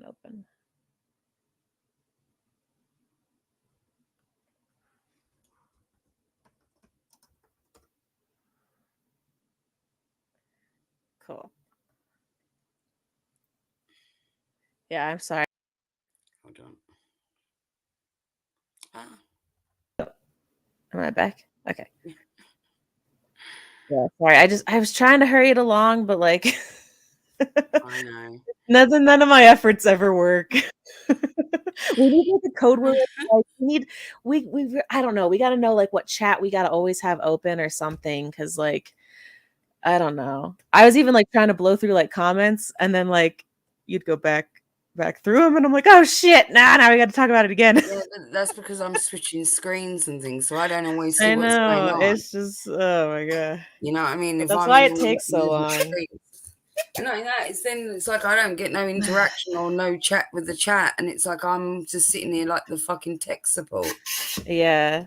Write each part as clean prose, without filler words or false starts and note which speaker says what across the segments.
Speaker 1: Open. Cool. Yeah, I'm sorry.
Speaker 2: Hold on. Ah.
Speaker 1: Am I back? Okay. Yeah, sorry. I was trying to hurry it along, but like
Speaker 2: I know.
Speaker 1: none of my efforts ever work. We need like a code word. Like we need we I don't know. We got to know like what chat we got to always have open or something cuz like I don't know. I was even like trying to blow through like comments and then like you'd go back through them and I'm like, "Oh shit. Now we got to talk about it again."
Speaker 2: Yeah, that's because I'm switching screens and things, so I don't always see
Speaker 1: I
Speaker 2: what's going
Speaker 1: know.
Speaker 2: on.
Speaker 1: It's just oh my god.
Speaker 2: You know what I mean?
Speaker 1: But
Speaker 2: If
Speaker 1: that's
Speaker 2: I'm
Speaker 1: why
Speaker 2: in
Speaker 1: it
Speaker 2: one of
Speaker 1: takes so
Speaker 2: the
Speaker 1: long.
Speaker 2: screens. No, it's like I don't get no interaction or no chat with the chat, and it's like I'm just sitting here like the fucking tech support.
Speaker 1: Yeah.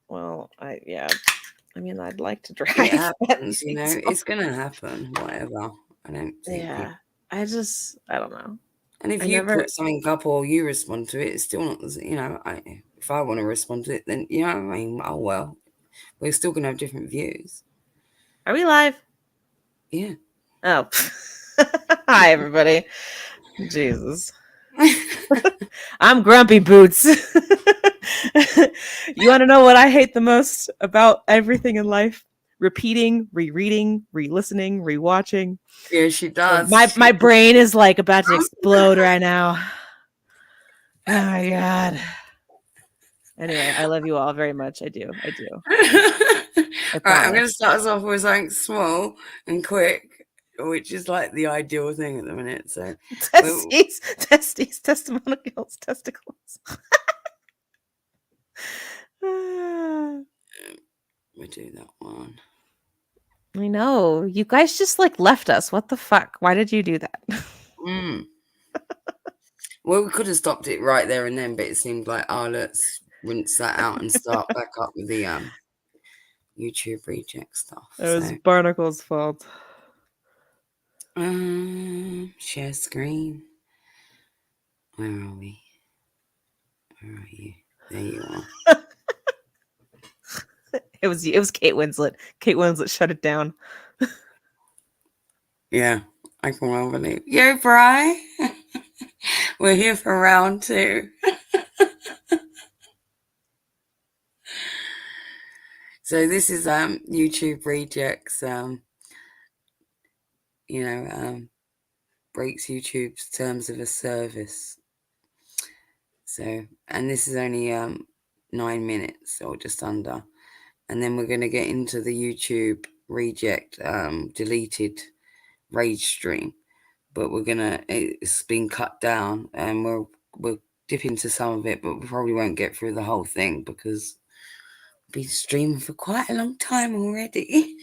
Speaker 1: Well, yeah. I mean, I'd like to
Speaker 2: It
Speaker 1: drive that
Speaker 2: happens, you know.
Speaker 1: takes
Speaker 2: It's gonna happen, whatever. I don't think
Speaker 1: yeah. I don't know.
Speaker 2: And if
Speaker 1: I
Speaker 2: you
Speaker 1: never
Speaker 2: put something up or you respond to it, it's still not, you know, if I want to respond to it, then, you know what I mean? Oh, well, we're still going to have different views.
Speaker 1: Are we live?
Speaker 2: Yeah.
Speaker 1: Oh. Hi everybody. Jesus. I'm Grumpy Boots. You want to know what I hate the most about everything in life? Repeating, rereading, re-listening, rewatching.
Speaker 2: Yeah, she does.
Speaker 1: My brain is like about to explode right now. Oh my god. Anyway, I love you all very much. I do. I
Speaker 2: Right, I'm going to
Speaker 1: promise.
Speaker 2: start us off with something small and quick, which is like the ideal thing at the minute. So
Speaker 1: Testes, testimonials, testicles. I
Speaker 2: we do that one.
Speaker 1: know. You guys just like left us. What the fuck? Why did you do that?
Speaker 2: Mm. Well, we could have stopped it right there and then, but it seemed like, oh, let's rinse that out and start back up with the YouTube reject stuff.
Speaker 1: It was
Speaker 2: So,
Speaker 1: Barnacle's fault.
Speaker 2: share screen. Where are we? Where are you? There you are.
Speaker 1: It was Kate Winslet. Kate Winslet shut it down.
Speaker 2: Yeah, I can well believe. Yo, Bri. We're here for round two. So this is YouTube rejects. You know, breaks YouTube's terms of a service. So, and this is only 9 minutes or just under, and then we're going to get into the YouTube reject deleted rage stream, but it's been cut down, and we'll dip into some of it, but we probably won't get through the whole thing because we've been streaming for quite a long time already.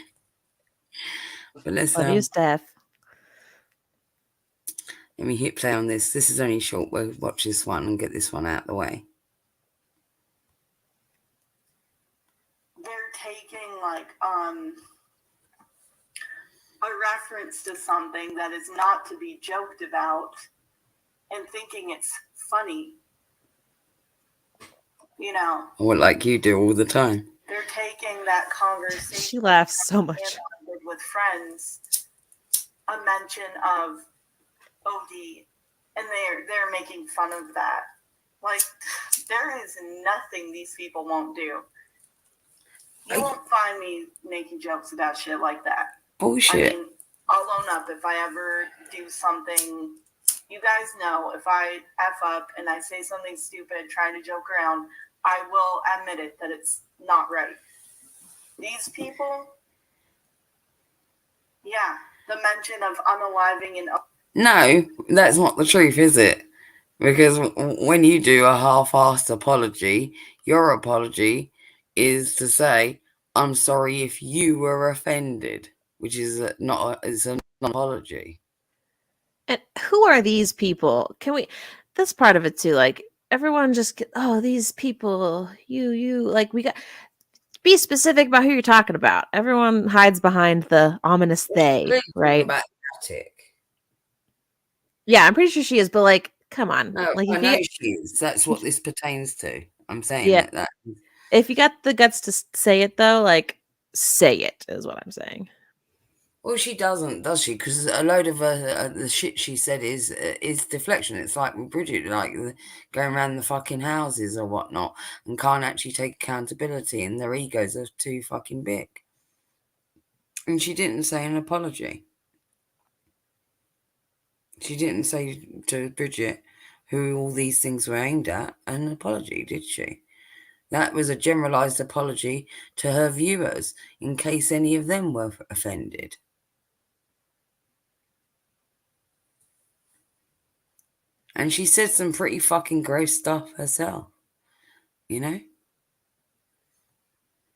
Speaker 2: But let's
Speaker 1: Love you, Steph.
Speaker 2: let me hit play on this. This is only short. We'll watch this one and get this one out of the way.
Speaker 3: They're taking like a reference to something that is not to be joked about and thinking it's funny. You know.
Speaker 2: Or like you do all the time.
Speaker 3: They're taking that conversation.
Speaker 1: She laughs so much.
Speaker 3: With friends, a mention of OD, and they're making fun of that. Like, there is nothing these people won't do. You won't find me making jokes about shit like that.
Speaker 2: Bullshit.
Speaker 3: I mean, I'll own up if I ever do something. You guys know if I F up and I say something stupid, trying to joke around, I will admit it that it's not right. These people, yeah, the mention of unaliving and...
Speaker 2: No, that's not the truth, is it? Because when you do a half-assed apology, your apology is to say, I'm sorry if you were offended, which is it's an apology.
Speaker 1: And who are these people? Can we this part of it too, like everyone just these people, you like we got be specific about who you're talking about. Everyone hides behind the ominous they, right?
Speaker 2: About attic.
Speaker 1: Yeah, I'm pretty sure she is, but like, come on.
Speaker 2: No,
Speaker 1: Like
Speaker 2: I
Speaker 1: if
Speaker 2: know
Speaker 1: you
Speaker 2: she is. That's what this pertains to. I'm saying
Speaker 1: yeah,
Speaker 2: that.
Speaker 1: if you got the guts to say it though, like say it is what I'm saying.
Speaker 2: Well, she doesn't, does she? Because a load of the shit she said is deflection. It's like with Bridget, like going around the fucking houses or whatnot, and can't actually take accountability, and their egos are too fucking big. And she didn't say an apology. She didn't say to Bridget, who all these things were aimed at, an apology, did she? That was a generalised apology to her viewers, in case any of them were offended. And she said some pretty fucking gross stuff herself, you know?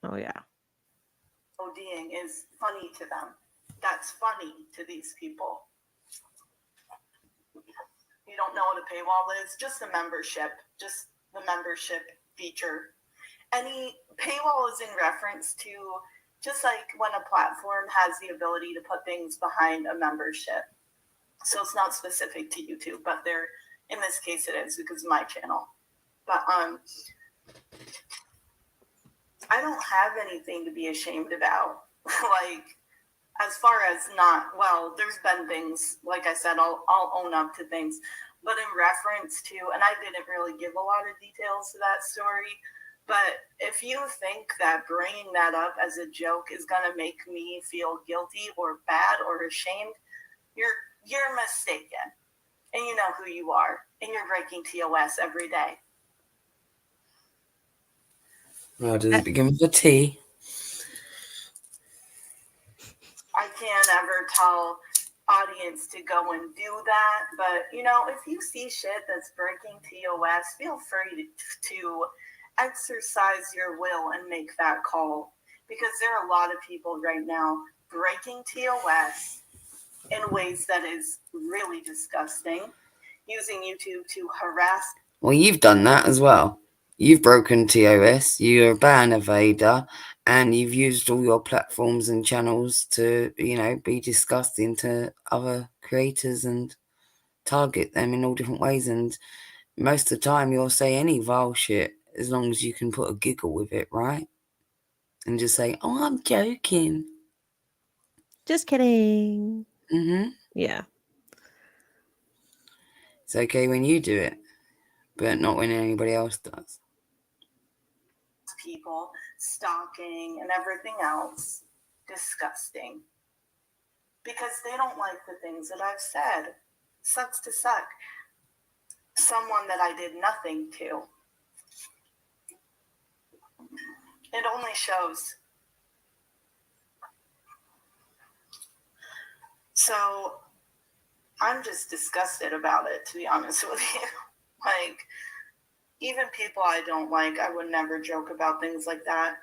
Speaker 1: Oh yeah.
Speaker 3: ODing is funny to them. That's funny to these people. You don't know what a paywall is? Just a membership. Just the membership feature. Any paywall is in reference to just like when a platform has the ability to put things behind a membership. So it's not specific to YouTube, but in this case it is because of my channel. But I don't have anything to be ashamed about. Like, as far as there's been things, like I said, I'll own up to things. But in reference to, and I didn't really give a lot of details to that story, but if you think that bringing that up as a joke is going to make me feel guilty or bad or ashamed, you're mistaken. And you know who you are. And you're breaking TOS every day.
Speaker 2: Well, does it begin with a T?
Speaker 3: I can't ever tell audience to go and do that, but if you see shit that's breaking TOS, feel free to exercise your will and make that call, because there are a lot of people right now breaking TOS in ways that is really disgusting, using YouTube to harass.
Speaker 2: Well, you've done that as well. You've broken TOS, you're a ban evader, and you've used all your platforms and channels to, be disgusting to other creators and target them in all different ways. And most of the time, you'll say any vile shit as long as you can put a giggle with it, right? And just say, "Oh, I'm joking."
Speaker 1: Just kidding.
Speaker 2: Mm-hmm.
Speaker 1: Yeah.
Speaker 2: It's okay when you do it, but not when anybody else does.
Speaker 3: People stalking and everything else disgusting, because they don't like the things that I've said. Sucks to suck. Someone that I did nothing to. It only shows. So I'm just disgusted about it, to be honest with you. Like, even people I don't like, I would never joke about things like that.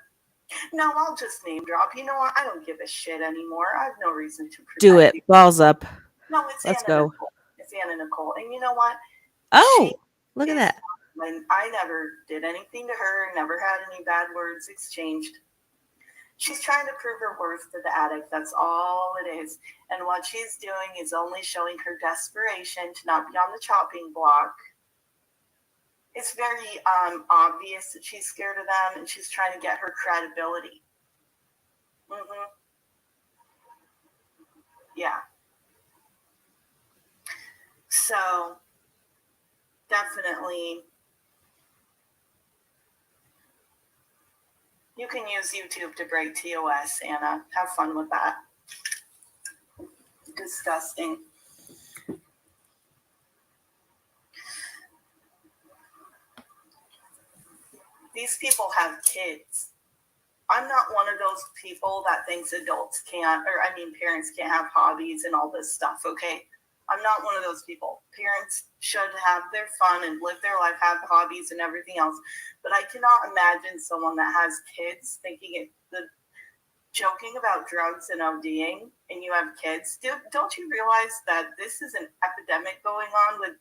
Speaker 3: No, I'll just name drop. You know what? I don't give a shit anymore. I have no reason to protect
Speaker 1: Do it.
Speaker 3: you.
Speaker 1: Balls up.
Speaker 3: No, it's
Speaker 1: Let's
Speaker 3: Anna
Speaker 1: go.
Speaker 3: Nicole. It's Anna Nicole. And you know what?
Speaker 1: Oh, look at that.
Speaker 3: I never did anything to her, never had any bad words exchanged. She's trying to prove her worth to the addict. That's all it is. And what she's doing is only showing her desperation to not be on the chopping block. It's very obvious that she's scared of them, and she's trying to get her credibility. Mm-hmm. Yeah. So, definitely, you can use YouTube to break TOS, Anna. Have fun with that. Disgusting. These people have kids. I'm not one of those people that thinks parents can't have hobbies and all this stuff, okay? I'm not one of those people. Parents should have their fun and live their life, have hobbies and everything else. But I cannot imagine someone that has kids joking about drugs and ODing, and you have kids. Don't you realize that this is an epidemic going on with,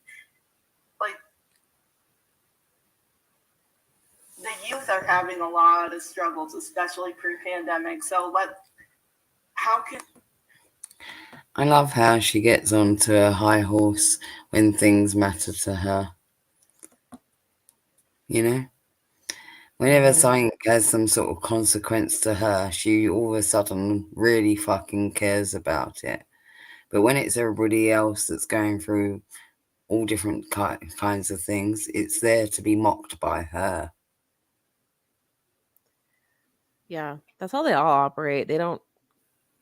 Speaker 3: like, the youth are having a lot of struggles, especially pre-pandemic. So how can...
Speaker 2: I love how she gets onto a high horse when things matter to her. You know? Whenever something has some sort of consequence to her, she all of a sudden really fucking cares about it. But when it's everybody else that's going through all different kinds of things, it's there to be mocked by her.
Speaker 1: Yeah, that's how they all operate. They don't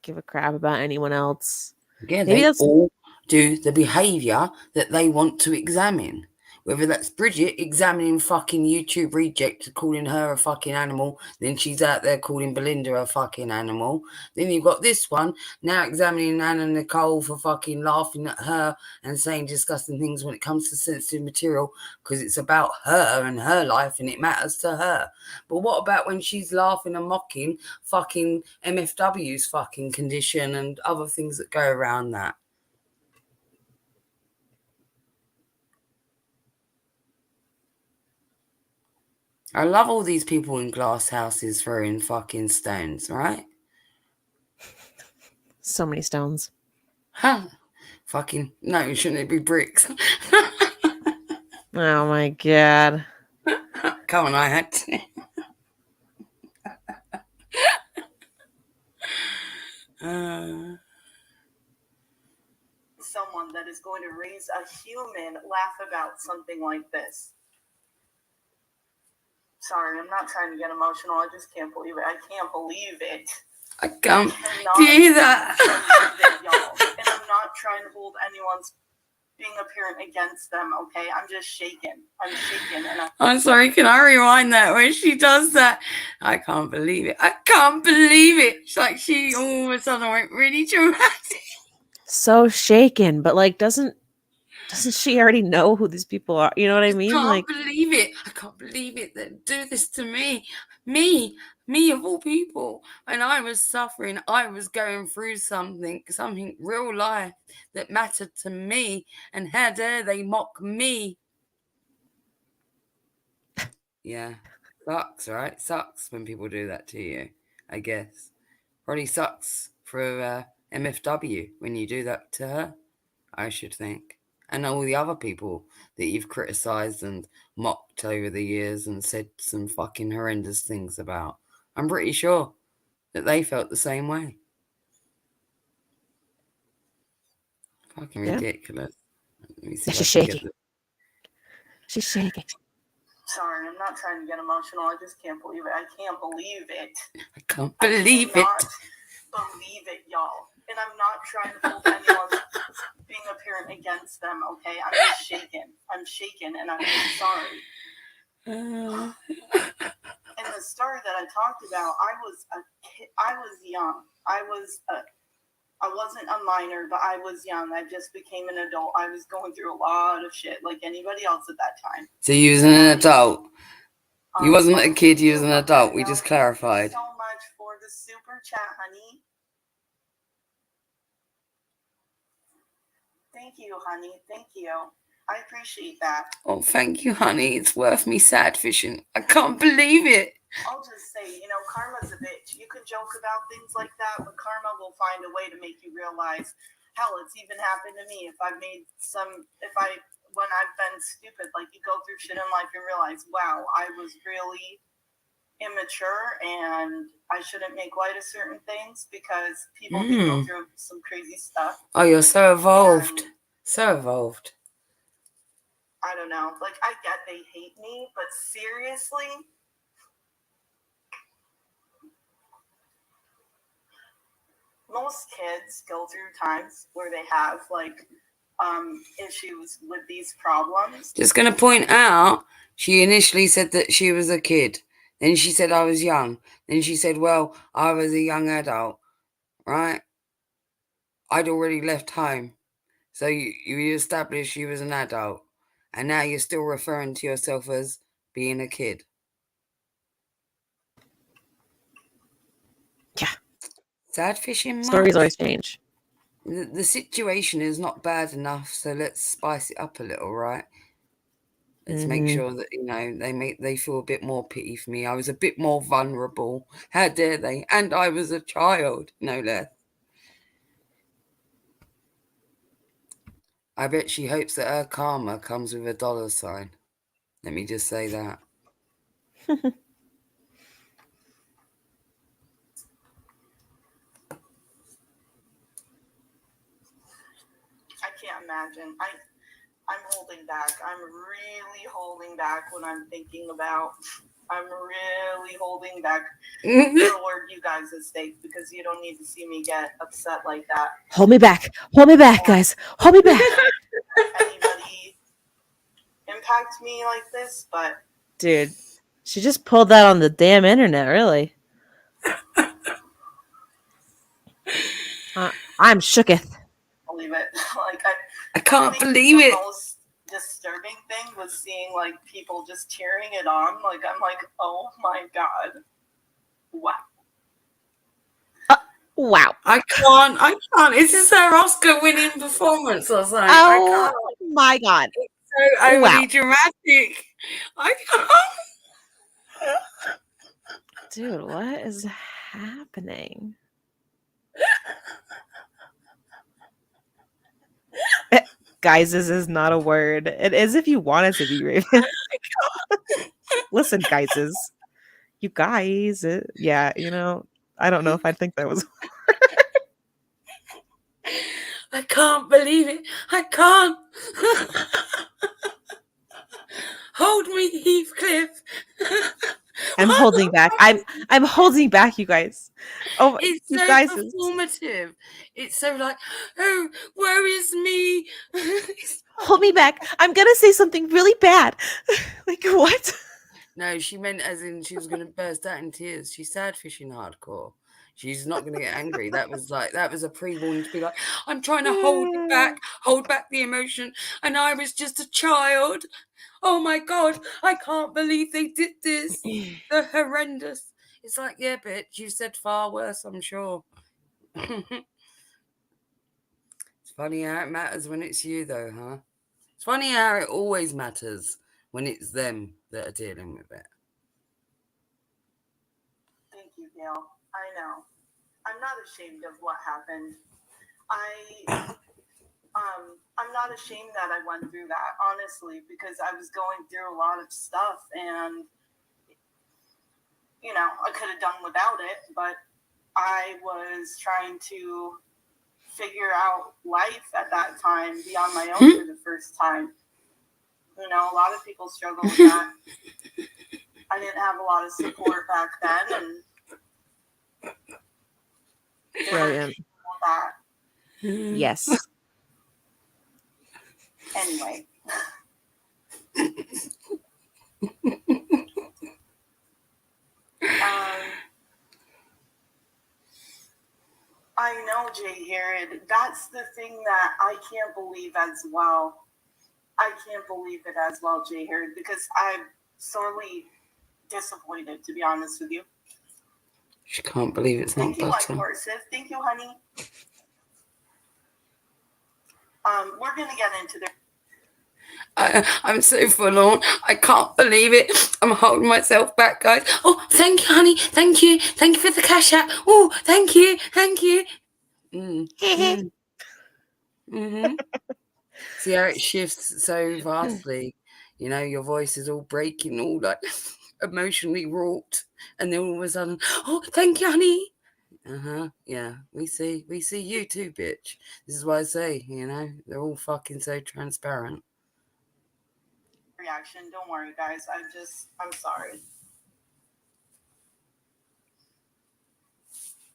Speaker 1: give a crap about anyone else.
Speaker 2: Yeah,
Speaker 1: Maybe
Speaker 2: they
Speaker 1: that's
Speaker 2: all do the behaviour that they want to examine. Whether that's Bridget examining fucking YouTube Rejectz, calling her a fucking animal, then she's out there calling Belinda a fucking animal. Then you've got this one now examining Anna Nicole for fucking laughing at her and saying disgusting things when it comes to sensitive material because it's about her and her life and it matters to her. But what about when she's laughing and mocking fucking MFW's fucking condition and other things that go around that? I love all these people in glass houses throwing fucking stones, right?
Speaker 1: so many stones.
Speaker 2: Huh. Fucking, no, shouldn't it be bricks?
Speaker 1: Oh my god.
Speaker 2: Come on, I had to.
Speaker 3: Someone that is going to raise a human laugh about something like this. Sorry, I'm not trying to get emotional. I just can't believe it. I can't believe it.
Speaker 2: I can't
Speaker 3: cannot
Speaker 2: do that.
Speaker 3: believe it, y'all. And I'm not trying to hold anyone's being a parent against them, okay? I'm just shaken. I'm shaken. And
Speaker 2: I'm sorry, can I rewind that when she does that? I can't believe it. I can't believe it. It's like she all of a sudden went really dramatic.
Speaker 1: So shaken, but like doesn't she already know who these people are? You know what I mean?
Speaker 2: Can't
Speaker 1: Like,
Speaker 2: believe it. I can't believe it that do this to me. Me of all people. When I was suffering, I was going through something real life that mattered to me. And how dare they mock me? Yeah. Sucks, right? Sucks when people do that to you, I guess. Probably sucks for MFW when you do that to her, I should think. And all the other people that you've criticised and mocked over the years and said some fucking horrendous things about. I'm pretty sure that they felt the same way. Fucking ridiculous. Let me see if
Speaker 1: she's
Speaker 2: I can
Speaker 1: shaking.
Speaker 2: get
Speaker 1: She's shaking.
Speaker 3: sorry, I'm not trying to get emotional. I just can't believe it. I can't believe it.
Speaker 2: I can't believe it.
Speaker 3: Believe it, y'all. And I'm not trying to hold anyone being a parent against them, okay? I'm just shaken. I'm shaken, and I'm just sorry. And the story that I talked about, I was a kid. I was young. I wasn't a minor, but I was young. I just became an adult. I was going through a lot of shit like anybody else at that time.
Speaker 2: So you was an adult? You wasn't a kid, you was an adult. We just clarified.
Speaker 3: Thank you so much for the super chat, honey. Thank you, honey. Thank you. I appreciate that.
Speaker 2: Oh, thank you, honey. It's worth me sad fishing. I can't believe it.
Speaker 3: I'll just say, karma's a bitch. You can joke about things like that, but karma will find a way to make you realize, hell, it's even happened to me. When I've been stupid, like you go through shit in life and realize, wow, I was really immature and I shouldn't make light of certain things because people can go through some crazy stuff.
Speaker 2: Oh, you're so evolved. So evolved.
Speaker 3: I don't know. Like, I get they hate me, but seriously, most kids go through times where they have, like, issues with these problems.
Speaker 2: Just going to point out, she initially said that she was a kid. Then she said I was young. Then she said, well, I was a young adult, right? I'd already left home. So you established you was an adult. And now you're still referring to yourself as being a kid.
Speaker 1: Yeah.
Speaker 2: Sad fishing much?
Speaker 1: Stories always change.
Speaker 2: The situation is not bad enough, so let's spice it up a little, right? Let's make sure that, they feel a bit more pity for me. I was a bit more vulnerable. How dare they? And I was a child, no less. I bet she hopes that her karma comes with a dollar sign. Let me just say that.
Speaker 3: I can't imagine. I'm holding back. I'm really holding back when I'm thinking about. I'm really holding back toward you guys at stake because you don't need to see me get upset like that.
Speaker 1: Hold me back, guys. Hold me back.
Speaker 3: Anybody impact me like this, but
Speaker 1: dude, she just pulled that on the damn internet. Really, I'm shooketh.
Speaker 3: believe it. Like
Speaker 2: I can't
Speaker 3: think
Speaker 2: believe
Speaker 3: the
Speaker 2: it.
Speaker 3: most disturbing thing was seeing like people just cheering it on. Like I'm like, oh my god, wow.
Speaker 1: Wow.
Speaker 2: I can't. Is this her Oscar-winning performance or something? I
Speaker 1: Oh
Speaker 2: can't.
Speaker 1: my god.
Speaker 2: It's so overly dramatic. I can't.
Speaker 1: Dude, what is happening? Guys, this is not a word. It is if you want it to be, Raven. Listen, guys. You guys. Yeah, I don't know if I think that was.
Speaker 2: I can't believe it. I can't. Hold me, Heathcliff.
Speaker 1: I'm holding back. I'm holding back, you guys. Oh,
Speaker 2: it's
Speaker 1: you
Speaker 2: so
Speaker 1: guys.
Speaker 2: performative. It's so like, oh, where is me?
Speaker 1: Hold me back. I'm gonna say something really bad. Like what?
Speaker 2: No, she meant as in she was going to burst out in tears. She's sad fishing hardcore. She's not going to get angry. That was a pre-warning to be like, I'm trying to hold back the emotion, and I was just a child. Oh my god, I can't believe they did this. They're horrendous. It's like, yeah, bitch, you said far worse, I'm sure. It's funny how it matters when it's you, though, huh? It's funny how it always matters when it's them that are dealing with it.
Speaker 3: Thank you, Gail. I know. I'm not ashamed of what happened. I'm not ashamed that I went through that, honestly, because I was going through a lot of stuff and I could have done without it, but I was trying to figure out life at that time, be on my own for the first time. A lot of people struggle with that. I didn't have a lot of support back then, and
Speaker 1: Brilliant.
Speaker 3: that.
Speaker 1: Yes.
Speaker 3: Anyway. I know, Jay Herod. That's the thing that I can't believe as well. I can't believe it as well, Jay Herod, because I'm sorely disappointed, to be honest with you.
Speaker 2: She can't believe it's not butter.
Speaker 3: Thank you, Horses. Thank you, honey. We're going to get into the...
Speaker 2: I'm so full on. I can't believe it. I'm holding myself back, guys. Oh, thank you, honey. Thank you. Thank you for the cash app. Oh, thank you. Thank you. See how it shifts so vastly. Your voice is all breaking, all like emotionally wrought. And then all of a sudden, oh, thank you, honey. Yeah, we see you too, bitch. This is why I say, they're all fucking so transparent.
Speaker 3: Reaction. Don't worry, guys. I'm sorry.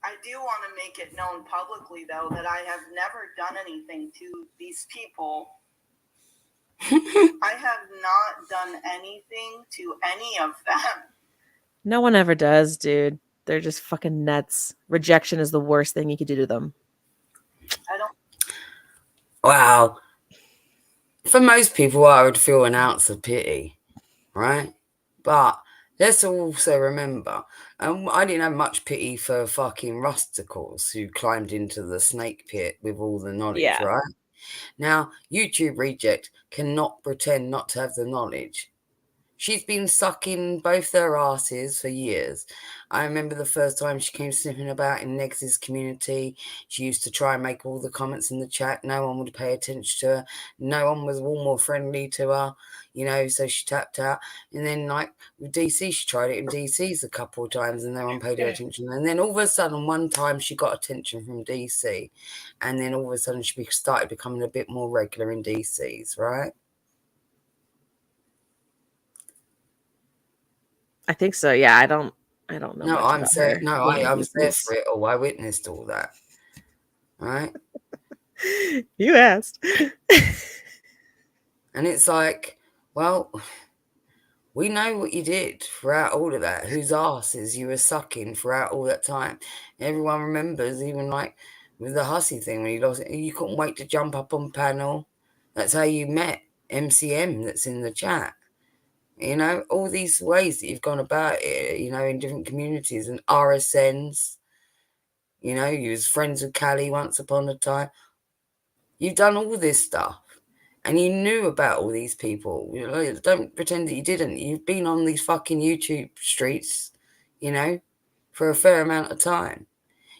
Speaker 3: I do want to make it known publicly, though, that I have never done anything to these people. I have not done anything to any of them.
Speaker 1: No one ever does, dude. They're just fucking nuts. Rejection is the worst thing you could do to them.
Speaker 3: I don't.
Speaker 2: Wow. For most people, I would feel an ounce of pity, right? But let's also remember, I didn't have much pity for fucking rusticals who climbed into the snake pit with all the knowledge, right? Now, YouTube Reject cannot pretend not to have the knowledge. She's been sucking both their asses for years. I remember the first time she came sniffing about in Negs's community. She used to try and make all the comments in the chat. No one would pay attention to her. No one was warm or friendly to her, so she tapped out. And then, like, with DC, she tried it in DC's a couple of times and no one paid her attention. And then all of a sudden, one time she got attention from DC. And then all of a sudden, she started becoming a bit more regular in DC's, right?
Speaker 1: I think so. Yeah, I don't know.
Speaker 2: No,
Speaker 1: much about her
Speaker 2: I was there
Speaker 1: DCs.
Speaker 2: for it all. I witnessed all that. Right?
Speaker 1: You asked.
Speaker 2: And it's like, well, we know what you did throughout all of that. Whose asses you were sucking throughout all that time. Everyone remembers, even like with the Hussey thing when you lost it, you couldn't wait to jump up on panel. That's how you met MCM that's in the chat. All these ways that you've gone about it, in different communities and RSNs. You was friends with Callie once upon a time. You've done all this stuff. And you knew about all these people. Don't pretend that you didn't. You've been on these fucking YouTube streets, for a fair amount of time.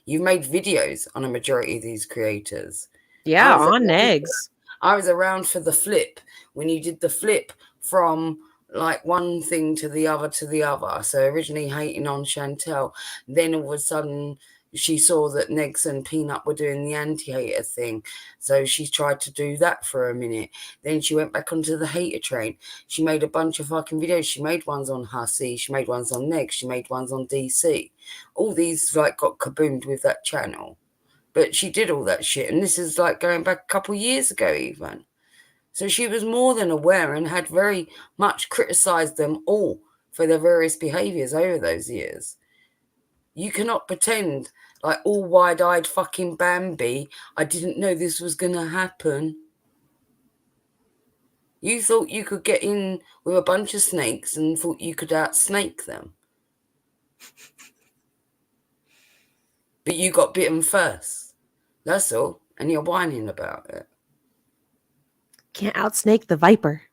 Speaker 2: You've made videos on a majority of these creators.
Speaker 1: Yeah, on Negs.
Speaker 2: I was around for the flip when you did the flip from like one thing to the other. So originally hating on Chantel, then all of a sudden she saw that Negs and Peanut were doing the anti-hater thing. So she tried to do that for a minute. Then she went back onto the hater train. She made a bunch of fucking videos. She made ones on Hussey. She made ones on Negs. She made ones on DC. All these got kaboomed with that channel. But she did all that shit. And this is going back a couple of years ago even. So she was more than aware and had very much criticised them all for their various behaviours over those years. You cannot pretend like all wide-eyed fucking Bambi, I didn't know this was going to happen. You thought you could get in with a bunch of snakes and thought you could outsnake them. But you got bitten first. That's all. And you're whining about it.
Speaker 1: Can't outsnake the viper.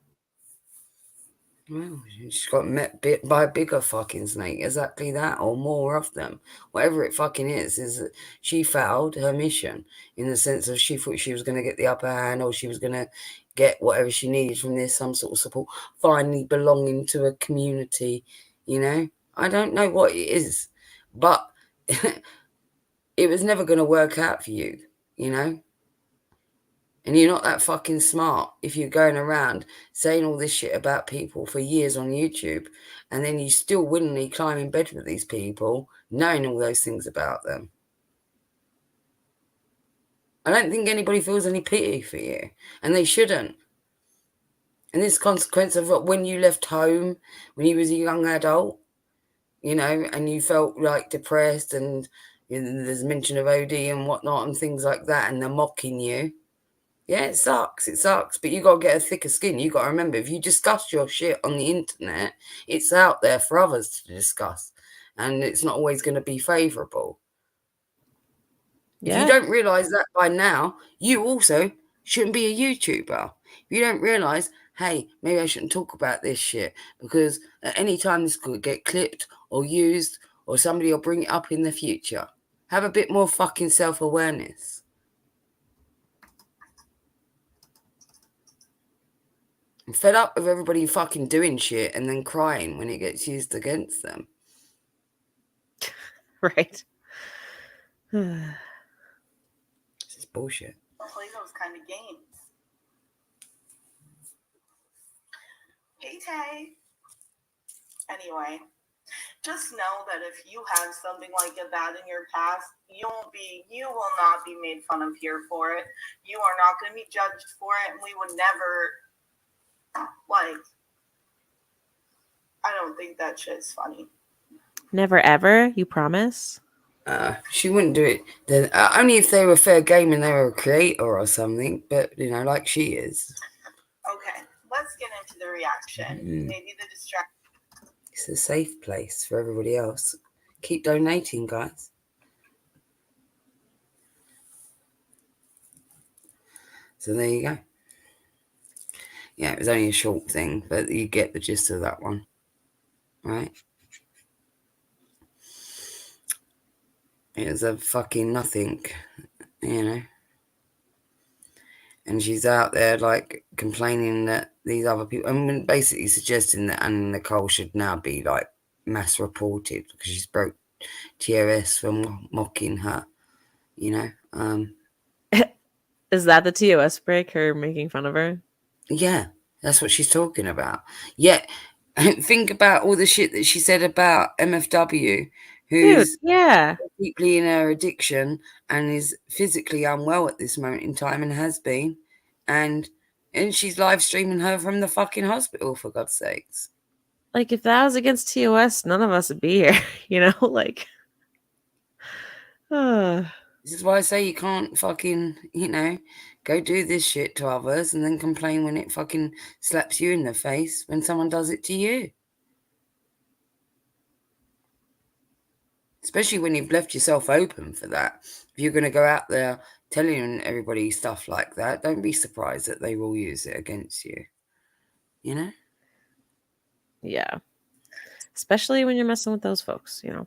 Speaker 2: Well, she got bit by a bigger fucking snake. Exactly that, or more of them. Whatever it fucking is that she failed her mission in the sense of she thought she was going to get the upper hand or she was going to get whatever she needed from this, some sort of support, finally belonging to a community, I don't know what it is, but it was never going to work out for you, And you're not that fucking smart if you're going around saying all this shit about people for years on YouTube and then you still willingly climb in bed with these people knowing all those things about them. I don't think anybody feels any pity for you, and they shouldn't. And this consequence of when you left home, when you was a young adult, and you felt like depressed and there's mention of OD and whatnot and things like that and they're mocking you. Yeah, it sucks, but you got to get a thicker skin. You got to remember, if you discuss your shit on the internet, it's out there for others to discuss, and it's not always going to be favourable. Yeah. If you don't realise that by now, you also shouldn't be a YouTuber. If you don't realise, hey, maybe I shouldn't talk about this shit, because at any time this could get clipped or used, or somebody will bring it up in the future. Have a bit more fucking self-awareness. I'm fed up with everybody fucking doing shit and then crying when it gets used against them.
Speaker 1: Right.
Speaker 2: This is bullshit.
Speaker 3: Play those kind of games. Hey, Tay. Anyway, just know that if you have something like that in your past, you will not be made fun of here for it. You are not going to be judged for it, and we would never... I don't think that shit's funny.
Speaker 1: Never ever? You promise?
Speaker 2: She wouldn't do it. Then, only if they were fair game and they were a creator or something, but, like she is.
Speaker 3: Okay, let's get into the reaction. Maybe the distraction.
Speaker 2: It's a safe place for everybody else. Keep donating, guys. So there you go. Yeah, it was only a short thing, but you get the gist of that one, right? It was a fucking nothing, you know. And she's out there like complaining that these other people, I mean, basically suggesting that Anna Nicole should now be like mass reported because she's broke TOS for mocking her, you know.
Speaker 1: Is that the TOS break? Her making fun of her?
Speaker 2: Yeah, that's what she's talking about. Yeah, think about all the shit that she said about MFW,
Speaker 1: Dude,
Speaker 2: who's
Speaker 1: yeah.
Speaker 2: deeply in her addiction and is physically unwell at this moment in time and has been, and she's live streaming her from the fucking hospital, for God's sakes.
Speaker 1: Like, if that was against TOS, none of us would be here, you know? Like,
Speaker 2: This is why I say you can't fucking, you know, go do this shit to others and then complain when it fucking slaps you in the face when someone does it to you. Especially when you've left yourself open for that. If you're going to go out there telling everybody stuff like that, don't be surprised that they will use it against you. You know?
Speaker 1: yeah. Especially when you're messing with those folks, you know?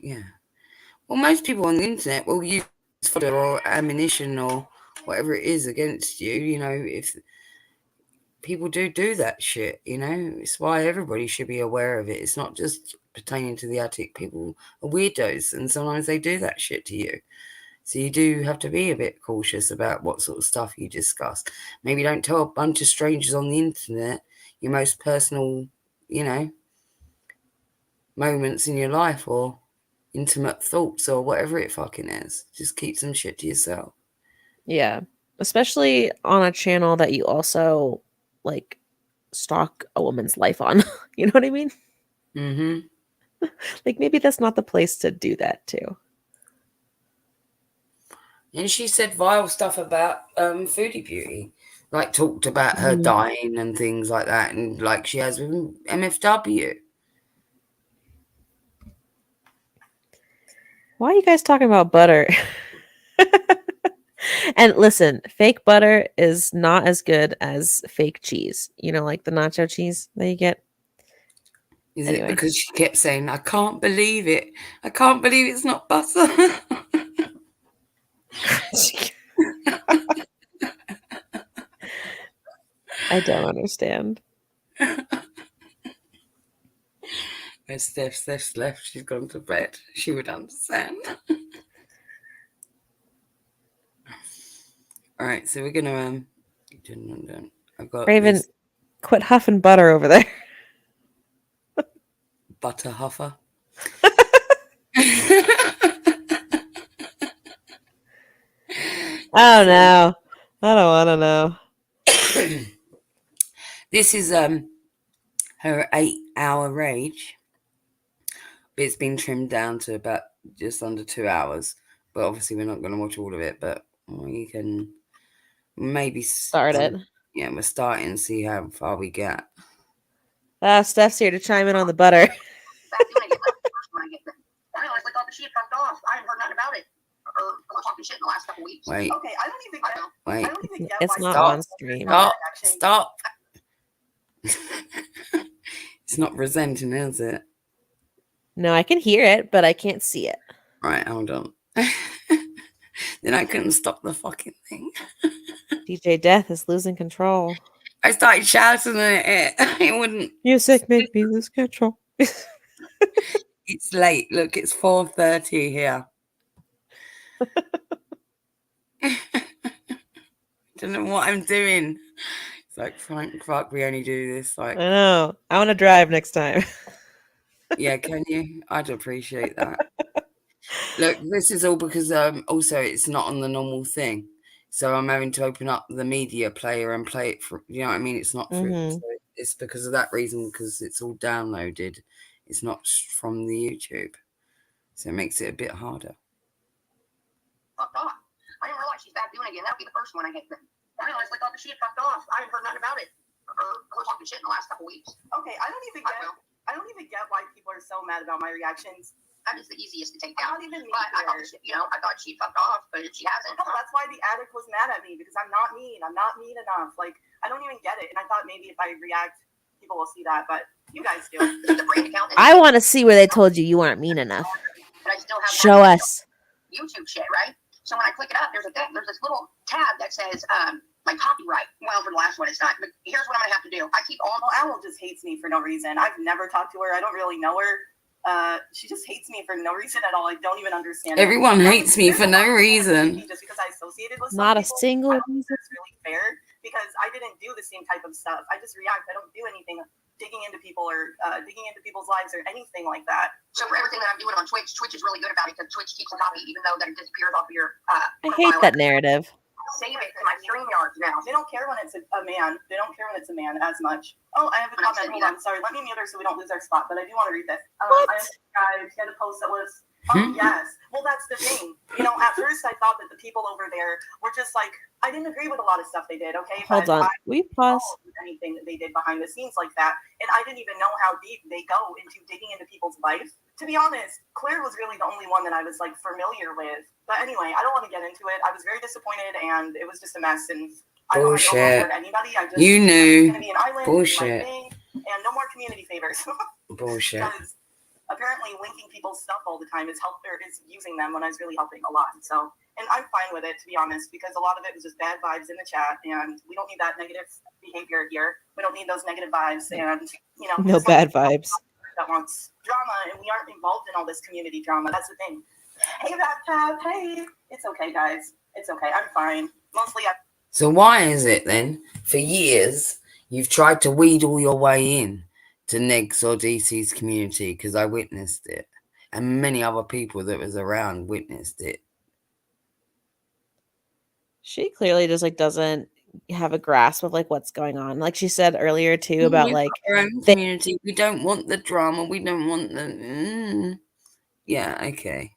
Speaker 2: Yeah. Well, most people on the internet will use fodder or ammunition or whatever it is against you. You know, if people do that shit, you know, it's why everybody should be aware of it. It's not just pertaining to the attic. People are weirdos and sometimes they do that shit to you. So you do have to be a bit cautious about what sort of stuff you discuss. Maybe don't tell a bunch of strangers on the internet your most personal, you know, moments in your life or intimate thoughts or whatever it fucking is. Just keep some shit to yourself.
Speaker 1: Yeah. Especially on a channel that you also, like, stalk a woman's life on. You know what I mean?
Speaker 2: Mm-hmm.
Speaker 1: Like, maybe that's not the place to do that, too.
Speaker 2: And she said vile stuff about Foodie Beauty. Like talked about her
Speaker 1: Mhm.
Speaker 2: dying and things like that. And like she has with MFW.
Speaker 1: Why are you guys talking about butter? And listen, fake butter is not as good as fake cheese. You know, like the nacho cheese that you get.
Speaker 2: Is it
Speaker 1: Anyway.
Speaker 2: because she kept saying, I can't believe it. I can't believe it's not butter.
Speaker 1: I don't understand.
Speaker 2: Where's Steph? Steph's left. She's gone to bed. She would understand. All right, so we're gonna I've got
Speaker 1: Raven,
Speaker 2: this
Speaker 1: quit huffing butter over there.
Speaker 2: butter huffer.
Speaker 1: Oh no. I don't want to know.
Speaker 2: This is her 8-hour rage. But it's been trimmed down to about just under 2 hours. But obviously we're not gonna watch all of it, but we can maybe
Speaker 1: Start it.
Speaker 2: Yeah, we're starting to see how far we get.
Speaker 1: Steph's here to chime in on the butter.
Speaker 3: I honestly thought the sheet fucked off. I haven't heard nothing about it. Or talking shit in the last couple weeks.
Speaker 2: Wait.
Speaker 3: Okay, I don't even get.
Speaker 2: Wait.
Speaker 3: I don't even get.
Speaker 1: It's not
Speaker 2: Stop.
Speaker 1: on stream.
Speaker 2: Stop. It's not resenting, is it?
Speaker 1: No, I can hear it, but I can't see it.
Speaker 2: Right, hold on. Then I couldn't stop the fucking thing.
Speaker 1: DJ Death is losing control.
Speaker 2: I started shouting at it. It wouldn't.
Speaker 1: Music make me lose control.
Speaker 2: It's late. Look, it's 4:30 here. Don't know what I'm doing. It's like, fuck, we only do this. Like,
Speaker 1: I know. I want to drive next time.
Speaker 2: yeah, can you? I'd appreciate that. Look, this is all because also it's not on the normal thing. So I'm having to open up the media player and play it for, you know what I mean? It's not for, so it's because of that reason, because it's all downloaded. It's not from the YouTube. So it makes it a bit harder.
Speaker 3: Fucked off. I didn't realize she's back doing it again. That would be the first one I hate. I honestly thought the sheet fucked off. I haven't heard nothing about it. Or talking shit in the last couple weeks. Okay, I don't even get why people are so mad about my reactions. That is the easiest to take down. But I thought, I thought she fucked off, but she hasn't. No, that's why the addict was mad at me, because I'm not mean. I'm not mean enough. Like, I don't even get it. And I thought maybe if I react, people will see that, but you guys do.
Speaker 1: I want to see where they told you aren't mean enough.
Speaker 4: But I still have
Speaker 1: Show us.
Speaker 4: YouTube shit, right? So when I click it up, there's this little tab that says like copyright. Well, for the last one, it's not. But here's what I'm gonna have to do. I keep all.
Speaker 3: Well, Owl just hates me for no reason. I've never talked to her. I don't really know her. She just hates me for no reason at all. I don't even understand.
Speaker 2: Everyone hates me for no reason.
Speaker 3: Just because I associated with
Speaker 1: not a
Speaker 3: people,
Speaker 1: single
Speaker 3: I don't think
Speaker 1: reason.
Speaker 3: that's really fair because I didn't do the same type of stuff. I just react. I don't do anything digging into people or digging into people's lives or anything like that.
Speaker 4: So for everything that I'm doing on Twitch is really good about it because Twitch keeps a copy even though that it disappears off of your
Speaker 1: I hate that narrative.
Speaker 4: Save it to my StreamYards now.
Speaker 3: They don't care when it's a man. They don't care when it's a man as much. Oh, I have a comment. Hold on. Sorry. Let me mute her so we don't lose our spot. But I do want to read this.
Speaker 1: What?
Speaker 3: I had a post that was, yes. Well, that's the thing. You know, at first I thought that the people over there were just like, I didn't agree with a lot of stuff they did, okay?
Speaker 1: Hold on. We pause.
Speaker 3: Anything that they did behind the scenes like that. And I didn't even know how deep they go into digging into people's life. To be honest, Claire was really the only one that I was like familiar with. But anyway, I don't want to get into it. I was very disappointed and it was just a mess. And I don't hurt anybody. I just,
Speaker 2: you knew.
Speaker 3: It's going to be an island.
Speaker 2: Bullshit.
Speaker 3: And no more community favors.
Speaker 2: Bullshit.
Speaker 3: Because apparently linking people's stuff all the time is using them when I was really helping a lot. So, and I'm fine with it, to be honest, because a lot of it was just bad vibes in the chat, and we don't need that negative behavior here. We don't need those negative vibes, and
Speaker 1: no bad vibes.
Speaker 3: That wants drama, and we aren't involved in all this community drama. That's the thing. Hey, Raptab. Hey, it's okay, guys. It's okay. I'm fine. Mostly.
Speaker 2: So why is it then, for years, you've tried to wheedle your way in to Negs or DC's community? Because I witnessed it, and many other people that was around witnessed it.
Speaker 1: She clearly just like doesn't have a grasp of like what's going on. Like she said earlier too about like
Speaker 2: our own community. We don't want the drama. We don't want the. Yeah, okay.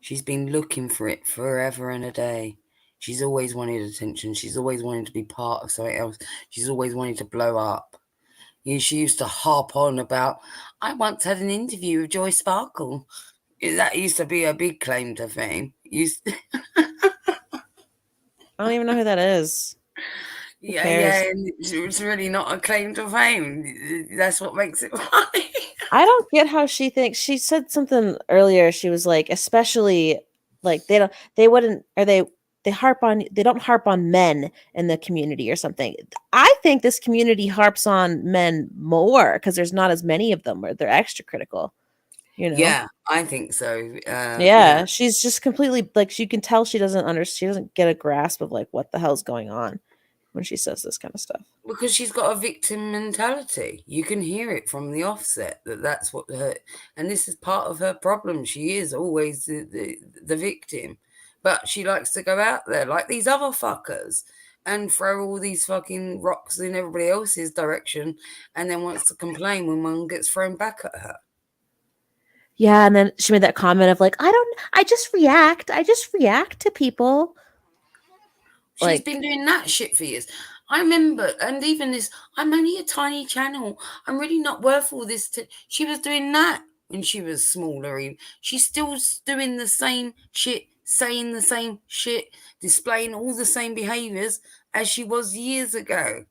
Speaker 2: She's been looking for it forever and a day. She's always wanted attention. She's always wanted to be part of something else. She's always wanted to blow up. She used to harp on about, I once had an interview with Joy Sparkle. That used to be a big claim to fame.
Speaker 1: I don't even know who that is.
Speaker 2: Yeah, it's really not a claim to fame. That's what makes it funny.
Speaker 1: I don't get how she thinks. She said something earlier. She was like, especially like they don't harp on men in the community or something. I think this community harps on men more because there's not as many of them, or they're extra critical.
Speaker 2: Yeah, I think so.
Speaker 1: Yeah, she's just completely like, you can tell she doesn't understand. She doesn't get a grasp of like what the hell's going on when she says this kind of stuff.
Speaker 2: Because she's got a victim mentality. You can hear it from the offset that's what her, and this is part of her problem. She is always the victim, but she likes to go out there like these other fuckers and throw all these fucking rocks in everybody else's direction, and then wants to complain when one gets thrown back at her.
Speaker 1: Yeah, and then she made that comment of like, I just react to people.
Speaker 2: She's been doing that shit for years. I remember, and even this, I'm only a tiny channel. I'm really not worth all this. She was doing that when she was smaller. She's still doing the same shit, saying the same shit, displaying all the same behaviors as she was years ago.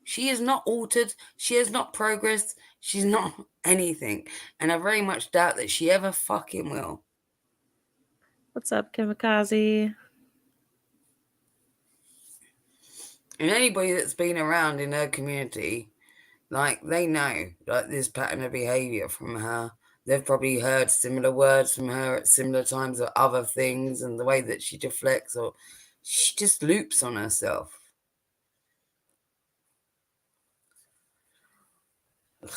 Speaker 2: She has not altered. She has not progressed. She's not anything. And I very much doubt that she ever fucking will.
Speaker 1: What's up, Kamikaze?
Speaker 2: And anybody that's been around in her community, like, they know, like, this pattern of behavior from her. They've probably heard similar words from her at similar times or other things, and the way that she deflects, or she just loops on herself.
Speaker 3: I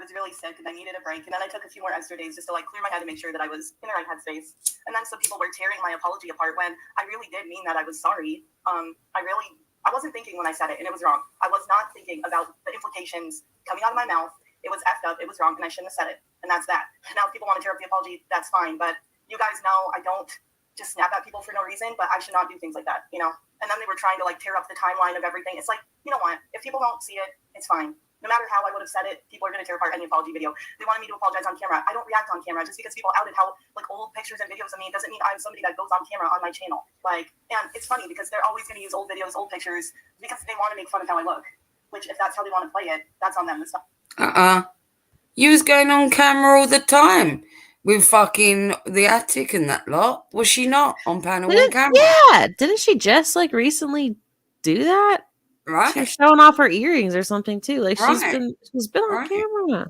Speaker 3: was really sick and I needed a break, and then I took a few more extra days just to like clear my head and make sure that I was in the right headspace. And then some people were tearing my apology apart when I really did mean that I was sorry. I wasn't thinking when I said it, and it was wrong. I was not thinking about the implications coming out of my mouth. It was effed up. It was wrong, and I shouldn't have said it. And that's that. Now, if people want to tear up the apology, that's fine. But you guys know I don't just snap at people for no reason, but I should not do things like that, And then they were trying to like tear up the timeline of everything. It's like, you know what? If people don't see it, it's fine. No matter how I would have said it, people are going to tear apart any apology video. They wanted me to apologize on camera. I don't react on camera. Just because people outed how like old pictures and videos of me doesn't mean I'm somebody that goes on camera on my channel. Like, and it's funny because they're always going to use old videos, old pictures because they want to make fun of how I look. Which, if that's how they want to play it, that's on them. It's not.
Speaker 2: You was going on camera all the time with fucking the attic and that lot. Was she not on panel on camera?
Speaker 1: Yeah. Didn't she just like recently do that?
Speaker 2: Right.
Speaker 1: She was showing off her earrings or something too. Like she's
Speaker 2: Right.
Speaker 1: been on
Speaker 2: Right.
Speaker 1: camera.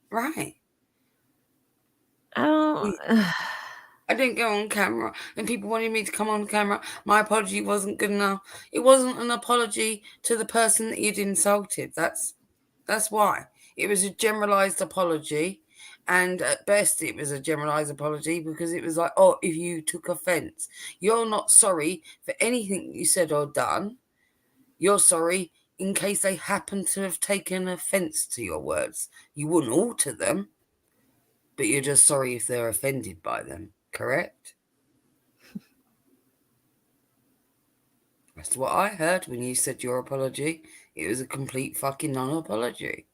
Speaker 2: Right.
Speaker 1: I don't.
Speaker 2: I didn't go on camera, and people wanted me to come on camera. My apology wasn't good enough. It wasn't an apology to the person that you'd insulted. That's why. It was a generalized apology, and at best it was a generalized apology because it was like, oh, if you took offense, you're not sorry for anything you said or done. You're sorry in case they happen to have taken offense to your words. You wouldn't alter them, but you're just sorry if they're offended by them, correct? That's what I heard when you said your apology. It was a complete fucking non-apology.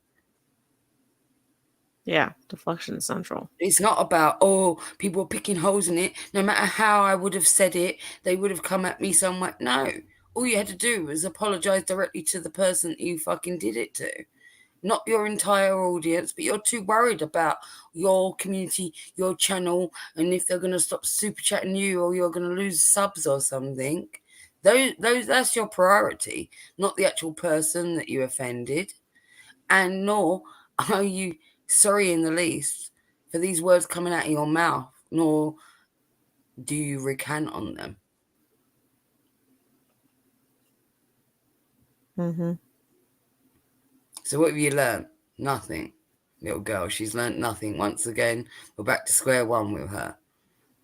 Speaker 1: Yeah, deflection central.
Speaker 2: It's not about, oh, people are picking holes in it. No matter how I would have said it, they would have come at me somewhere. No. All you had to do was apologise directly to the person that you fucking did it to. Not your entire audience, but you're too worried about your community, your channel, and if they're going to stop super chatting you or you're going to lose subs or something. That's your priority, not the actual person that you offended. And nor are you sorry in the least for these words coming out of your mouth, nor do you recant on them.
Speaker 1: Mm-hmm.
Speaker 2: So what have you learned? Nothing. Little girl, she's learnt nothing. Once again, we're back to square one with her.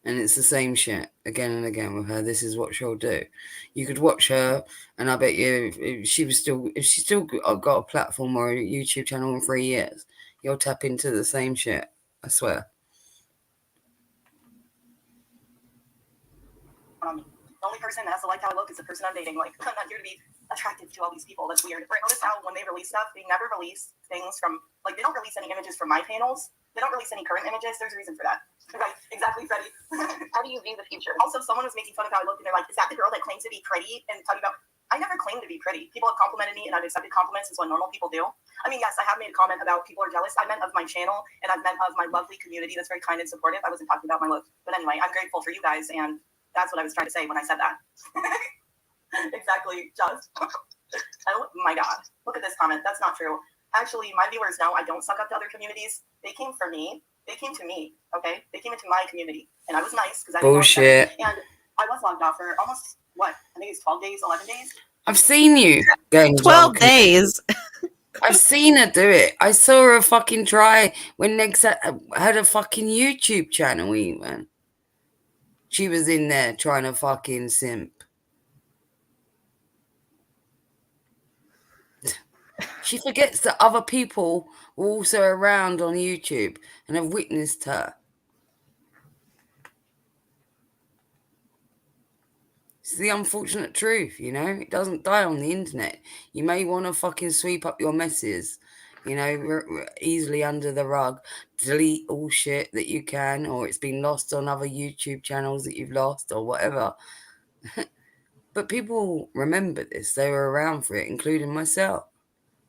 Speaker 2: And it's the same shit again and again with her. This is what she'll do. You could watch her, and I bet you if she still got a platform or a YouTube channel in 3 years, you'll tap into the same shit. I swear.
Speaker 3: The only person that has to like how I look is the person I'm dating. Like, I'm not here to be attractive to all these people. That's weird. Right? Notice how when they release stuff, they never release things from, like, they don't release any images from my panels. They don't release any current images. There's a reason for that. Right, exactly, Freddie.
Speaker 4: How do you view the future?
Speaker 3: Also, someone was making fun of how I look, and they're like, is that the girl that claims to be pretty? And talking about, I never claimed to be pretty. People have complimented me, and I've accepted compliments as what normal people do. I mean, yes, I have made a comment about people are jealous. I meant of my channel, and I've meant of my lovely community that's very kind and supportive. I wasn't talking about my look. But anyway, I'm grateful for you guys, and that's what I was trying to say when I said that. Exactly, just. Oh my God. Look at this comment. That's not true. Actually, my viewers know I don't suck up to other communities. They came for me. They came to me, okay? They came into my community. And I was nice because I didn't
Speaker 2: Bullshit.
Speaker 3: And I was logged off for almost, what? I think it's 12 days, 11 days.
Speaker 2: I've seen you going
Speaker 1: 12 days.
Speaker 2: I've seen her do it. I saw her fucking try when Nex had a fucking YouTube channel even. She was in there trying to fucking simp. She forgets that other people were also around on YouTube and have witnessed her. It's the unfortunate truth, you know? It doesn't die on the internet. You may want to fucking sweep up your messes, you know, easily under the rug, delete all shit that you can, or it's been lost on other YouTube channels that you've lost or whatever. But people remember this. They were around for it, including myself.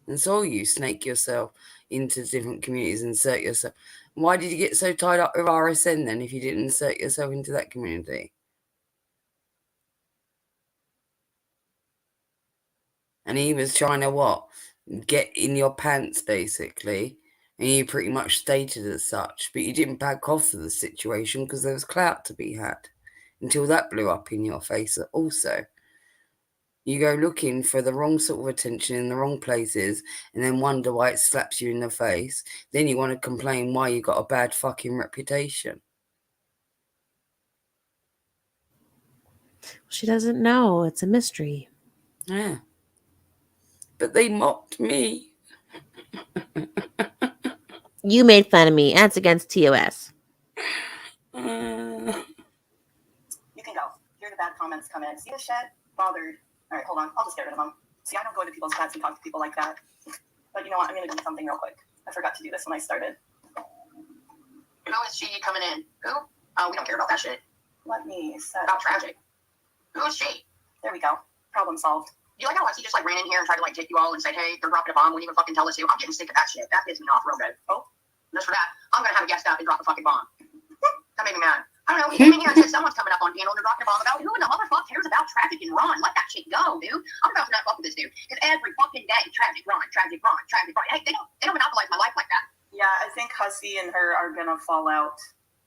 Speaker 2: And saw you snake yourself into different communities, insert yourself. Why did you get so tied up with RSN then if you didn't insert yourself into that community? And he was trying to what? Get in your pants, basically. And you pretty much stated as such. But you didn't back off of the situation because there was clout to be had. Until that blew up in your face also. You go looking for the wrong sort of attention in the wrong places and then wonder why it slaps you in the face. Then you want to complain why you got a bad fucking reputation.
Speaker 1: She doesn't know. It's a mystery.
Speaker 2: Yeah. But they mocked me.
Speaker 1: You made fun of me. That's against TOS.
Speaker 3: You can go. Hear the bad comments come in. See the shit? Bothered. All right, hold on. I'll just get rid of them. See, I don't go into people's chats and talk to people like that. But you know what? I'm going to do something real quick. I forgot to do this when I started.
Speaker 4: Who is she coming in? Who? Oh, we don't care about that shit.
Speaker 3: Let me set.
Speaker 4: About tragic. Who is she?
Speaker 3: There we go. Problem solved.
Speaker 4: You like how Lexi just like ran in here and tried to like take you all and say, hey, they're dropping a bomb. Wouldn't even fucking tell us who. I'm getting sick of that shit. That pisses me off real good. Oh, just for that, I'm gonna have a guest up and drop a fucking bomb. That made me mad. I don't know. He came in here and said someone's coming up on panel and they're dropping a bomb about who in the motherfucker cares about traffic and Ron? Let that shit go, dude. I'm about to not fuck with this dude because every fucking day, tragic Ron, tragic Ron, tragic Ron. Hey, they don't monopolize my life like that.
Speaker 3: Yeah, I think Hussey and her are gonna fall out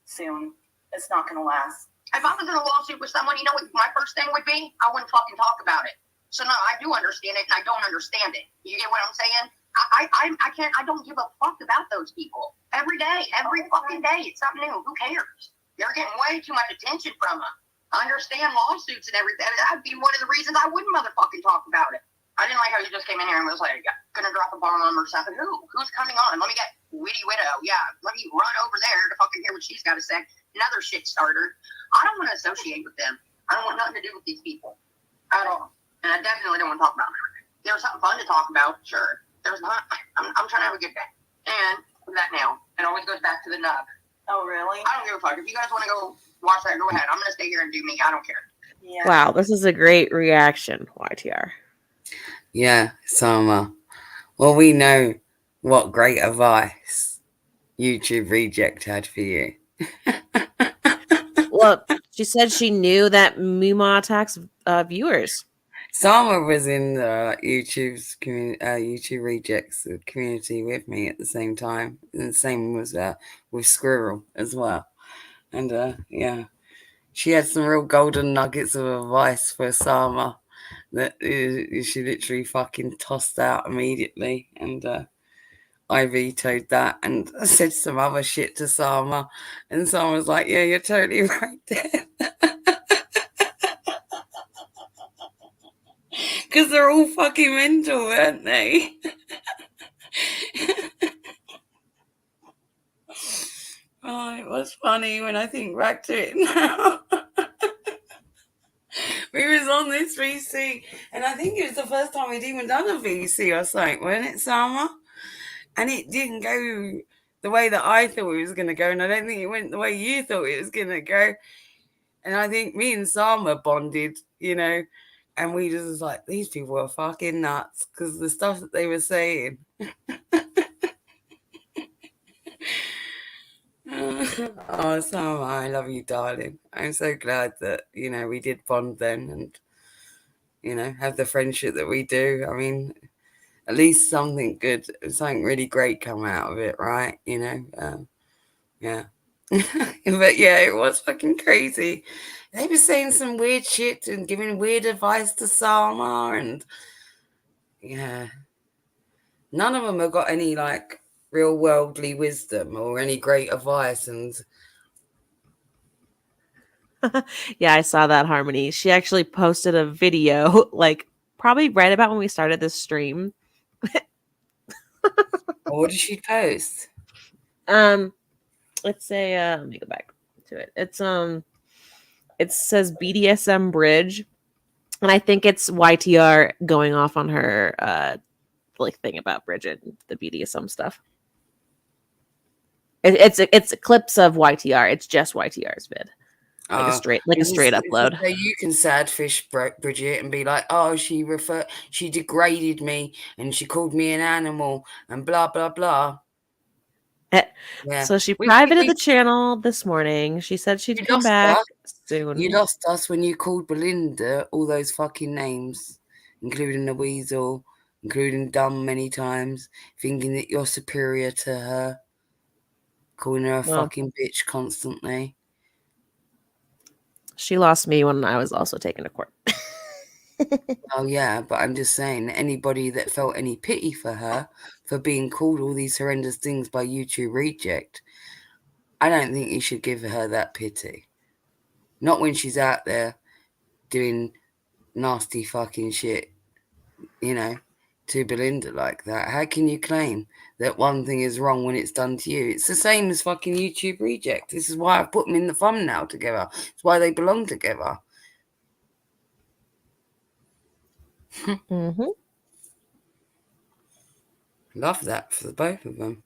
Speaker 3: soon. It's not gonna last.
Speaker 4: If I was in a lawsuit with someone, you know what my first thing would be? I wouldn't fucking talk about it. So no, I do understand it, and I don't understand it. You get what I'm saying? I can't. I don't give a fuck about those people. Every day, every fucking day, it's something new. Who cares? They're getting way too much attention from them. I understand lawsuits and everything. That'd be one of the reasons I wouldn't motherfucking talk about it. I didn't like how you just came in here and was like, gonna drop a bomb or something. Who's coming on? Let me get Witty Widow. Yeah, let me run over there to fucking hear what she's got to say. Another shit starter. I don't want to associate with them. I don't want nothing to do with these people at all. And I definitely don't want to talk about it. There's something fun to talk about, sure. There's not. I'm trying to have a good day. And with that now, it always goes back to the nub.
Speaker 3: Oh, really?
Speaker 4: I don't give a fuck. If you guys want to go watch that, go ahead. I'm going to stay here and do me. I don't care.
Speaker 3: Yeah.
Speaker 1: Wow, this is a great reaction, YTR.
Speaker 2: Yeah, Sama. Well, we know what great advice YouTube Rejectz had for you.
Speaker 1: Well, she said she knew that Muma attacks viewers.
Speaker 2: Sama was in YouTube's YouTube Rejectz community with me at the same time. And the same was with Squirrel as well. And yeah, she had some real golden nuggets of advice for Sama that she literally fucking tossed out immediately. And I vetoed that and I said some other shit to Sama. And Sama was like, yeah, you're totally right there. Because they're all fucking mental, weren't they? Oh, it was funny when I think back to it now. We was on this VC, and I think it was the first time we'd even done a VC or something, wasn't it, Sama? And it didn't go the way that I thought it was going to go, and I don't think it went the way you thought it was going to go. And I think me and Sama bonded, you know, and we just was like, these people are fucking nuts because the stuff that they were saying. Oh, Sama, I love you, darling. I'm so glad that, you know, we did bond then and, you know, have the friendship that we do. I mean, at least something good, something really great come out of it, right? You know, yeah. But yeah, it was fucking crazy. They were saying some weird shit and giving weird advice to Sama, and yeah, none of them have got any like real worldly wisdom or any great advice. And
Speaker 1: Yeah, I saw that, Harmony. She actually posted a video, like probably right about when we started this stream.
Speaker 2: what did she post?
Speaker 1: It's a let me go back to it. It's it says BDSM bridge, and I think it's YTR going off on her like thing about Bridget, the BDSM stuff. It's clips of YTR. It's just YTR's vid. Like a straight upload.
Speaker 2: So you can sadfish Bridget and be like, oh, she degraded me and she called me an animal and blah blah blah.
Speaker 1: Yeah. So she privated the channel this morning. She said she'd come back soon.
Speaker 2: You lost us when you called Belinda all those fucking names, including the weasel, including dumb many times, thinking that you're superior to her, calling her a fucking bitch constantly.
Speaker 1: She lost me when I was also taken to court.
Speaker 2: Oh yeah, but I'm just saying, anybody that felt any pity for her for being called all these horrendous things by YouTube Rejectz, I don't think you should give her that pity. Not when she's out there doing nasty fucking shit, you know, to Belinda like that. How can you claim that one thing is wrong when it's done to you? It's the same as fucking YouTube Rejectz. This is why I've put them in the thumbnail together. It's why they belong together.
Speaker 1: Mm-hmm.
Speaker 2: Love that for the both of them.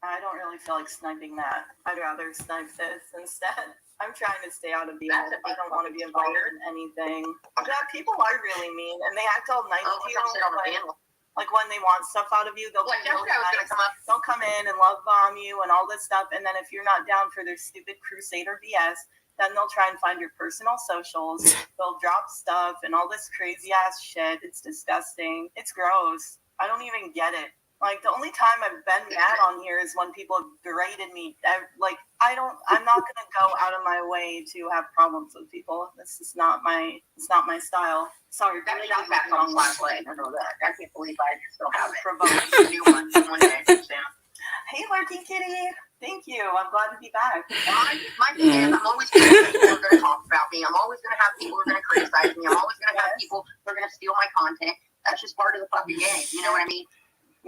Speaker 3: I don't really feel like sniping that. I'd rather snipe this instead. I'm trying to stay out of the. I don't want to be involved in anything. Yeah, people are really mean, and they act all nice to you. Like when they want stuff out of you, they'll be really nice. They'll come in and love bomb you and all this stuff, and then if you're not down for their stupid Crusader BS, then they'll try and find your personal socials. They'll drop stuff and all this crazy ass shit. It's disgusting. It's gross. I don't even get it. Like, the only time I've been mad on here is when people have berated me. Like, I'm not going to go out of my way to have problems with people. This is not my style. Sorry.
Speaker 4: That shot back on last way. I know that. I can't believe I still have it. Provoked new one day.
Speaker 3: Hey, Lurking Kitty. Thank you. I'm glad to be back.
Speaker 4: My thing is, I'm always going to have people who are going to talk about me. I'm always going to have people who are going to criticize me. I'm always going to have people who are going to steal my content. That's just part of the fucking game. You know what I mean?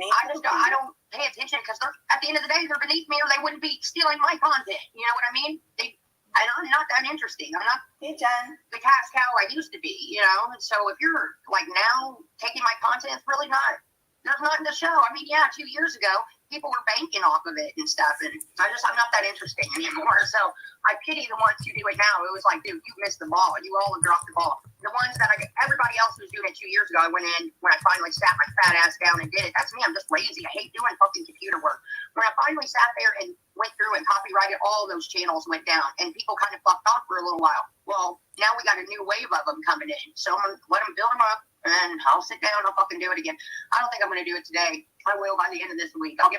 Speaker 4: I don't pay attention because at the end of the day, they're beneath me or they wouldn't be stealing my content. You know what I mean? I'm not that interesting. I'm not the cash cow I used to be, you know? And so if you're like now taking my content, it's really not, there's nothing to show. I mean, yeah, 2 years ago, people were banking off of it and stuff. And I'm not that interesting anymore. So I pity the ones who do it now. It was like, dude, you missed the ball. You all have dropped the ball. The ones that everybody else was doing it 2 years ago, I went in when I finally sat my fat ass down and did it. That's me. I'm just lazy. I hate doing fucking computer work. When I finally sat there and went through and copyrighted, all those channels went down and people kind of fucked off for a little while. Well, now we got a new wave of them coming in. So I'm going to let them build them up and I'll sit down and I'll fucking do it again. I don't think I'm going to do it today. I will by the end of this week. I'll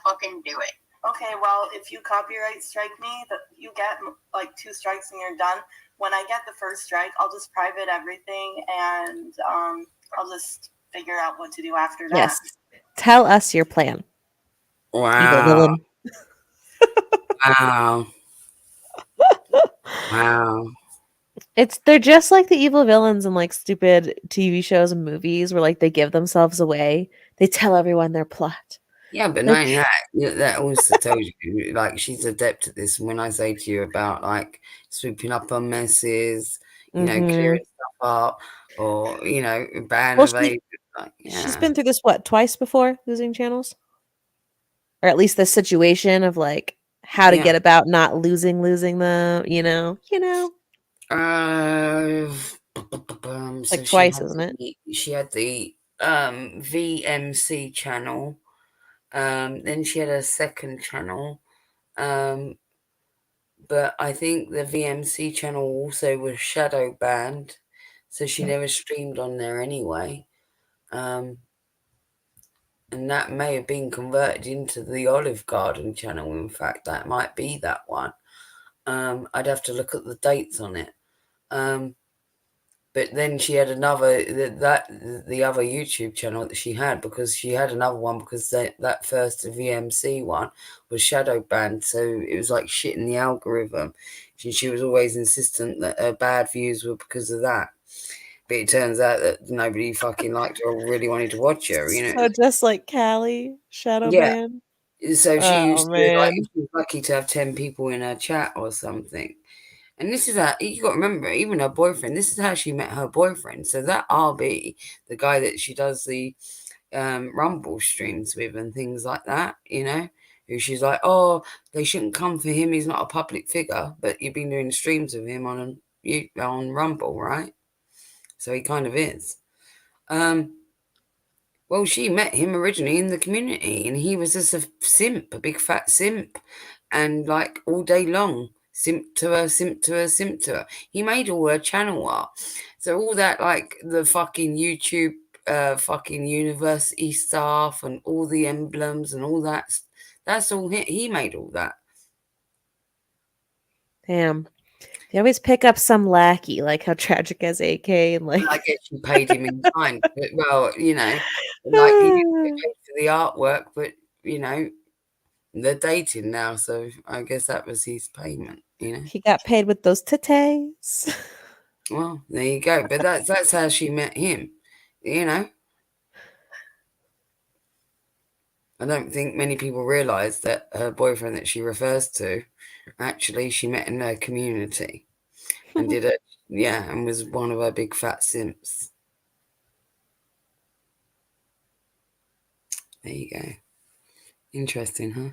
Speaker 4: fucking do it.
Speaker 3: Okay, well, if you copyright strike me, you get like 2 strikes and you're done. When I get the first strike, I'll just private everything and I'll just figure out what to do after that.
Speaker 1: Yes. Tell us your plan.
Speaker 2: Wow. Wow. Wow.
Speaker 1: They're just like the evil villains in like stupid TV shows and movies where like they give themselves away. They tell everyone their plot.
Speaker 2: Yeah, but
Speaker 1: Like,
Speaker 2: knowing that also tells you, like, she's adept at this. When I say to you about, like, swooping up on messes, you know, clearing stuff up, or, you know, ban evade.
Speaker 1: She's been through this, twice before, losing channels? Or at least the situation of, like, how to get about not losing them, you know?
Speaker 2: So
Speaker 1: twice, isn't it?
Speaker 2: She had the VMC channel. Then she had a second channel. But I think the VMC channel also was shadow banned, so she never streamed on there anyway. And that may have been converted into the Olive Garden channel. In fact, that might be that one. I'd have to look at the dates on it. But then she had another, the other YouTube channel that she had, because she had another one because that first VMC one was shadow banned. So it was like shit in the algorithm. She was always insistent that her bad views were because of that. But it turns out that nobody fucking liked her or really wanted to watch her, you know.
Speaker 1: So just like Callie, shadow ban?
Speaker 2: So she used to, like,
Speaker 1: man.
Speaker 2: she was lucky to have 10 people in her chat or something. And this is how, you got to remember, even her boyfriend, this is how she met her boyfriend. So that RB, the guy that she does the Rumble streams with and things like that, you know, who she's like, oh, they shouldn't come for him. He's not a public figure, but you've been doing streams with him on Rumble, right? So he kind of is. Well, she met him originally in the community and he was just a simp, a big fat simp. And like all day long, simp to her, simp to her, simp to her. He made all her channel art. So all that, like the fucking YouTube, fucking university staff and all the emblems and all that, that's all he made all that.
Speaker 1: Damn. They always pick up some lackey, like how Tragic as AK and like.
Speaker 2: I guess you paid him in kind. But, well, you know, like he didn't get paid for the artwork, but you know, they're dating now, so I guess that was his payment, you know.
Speaker 1: He got paid with those titties.
Speaker 2: Well, there you go. But that's how she met him, you know. I don't think many people realise that her boyfriend that she refers to, actually, she met in her community and did it, and was one of her big fat simps. There you go. Interesting, huh?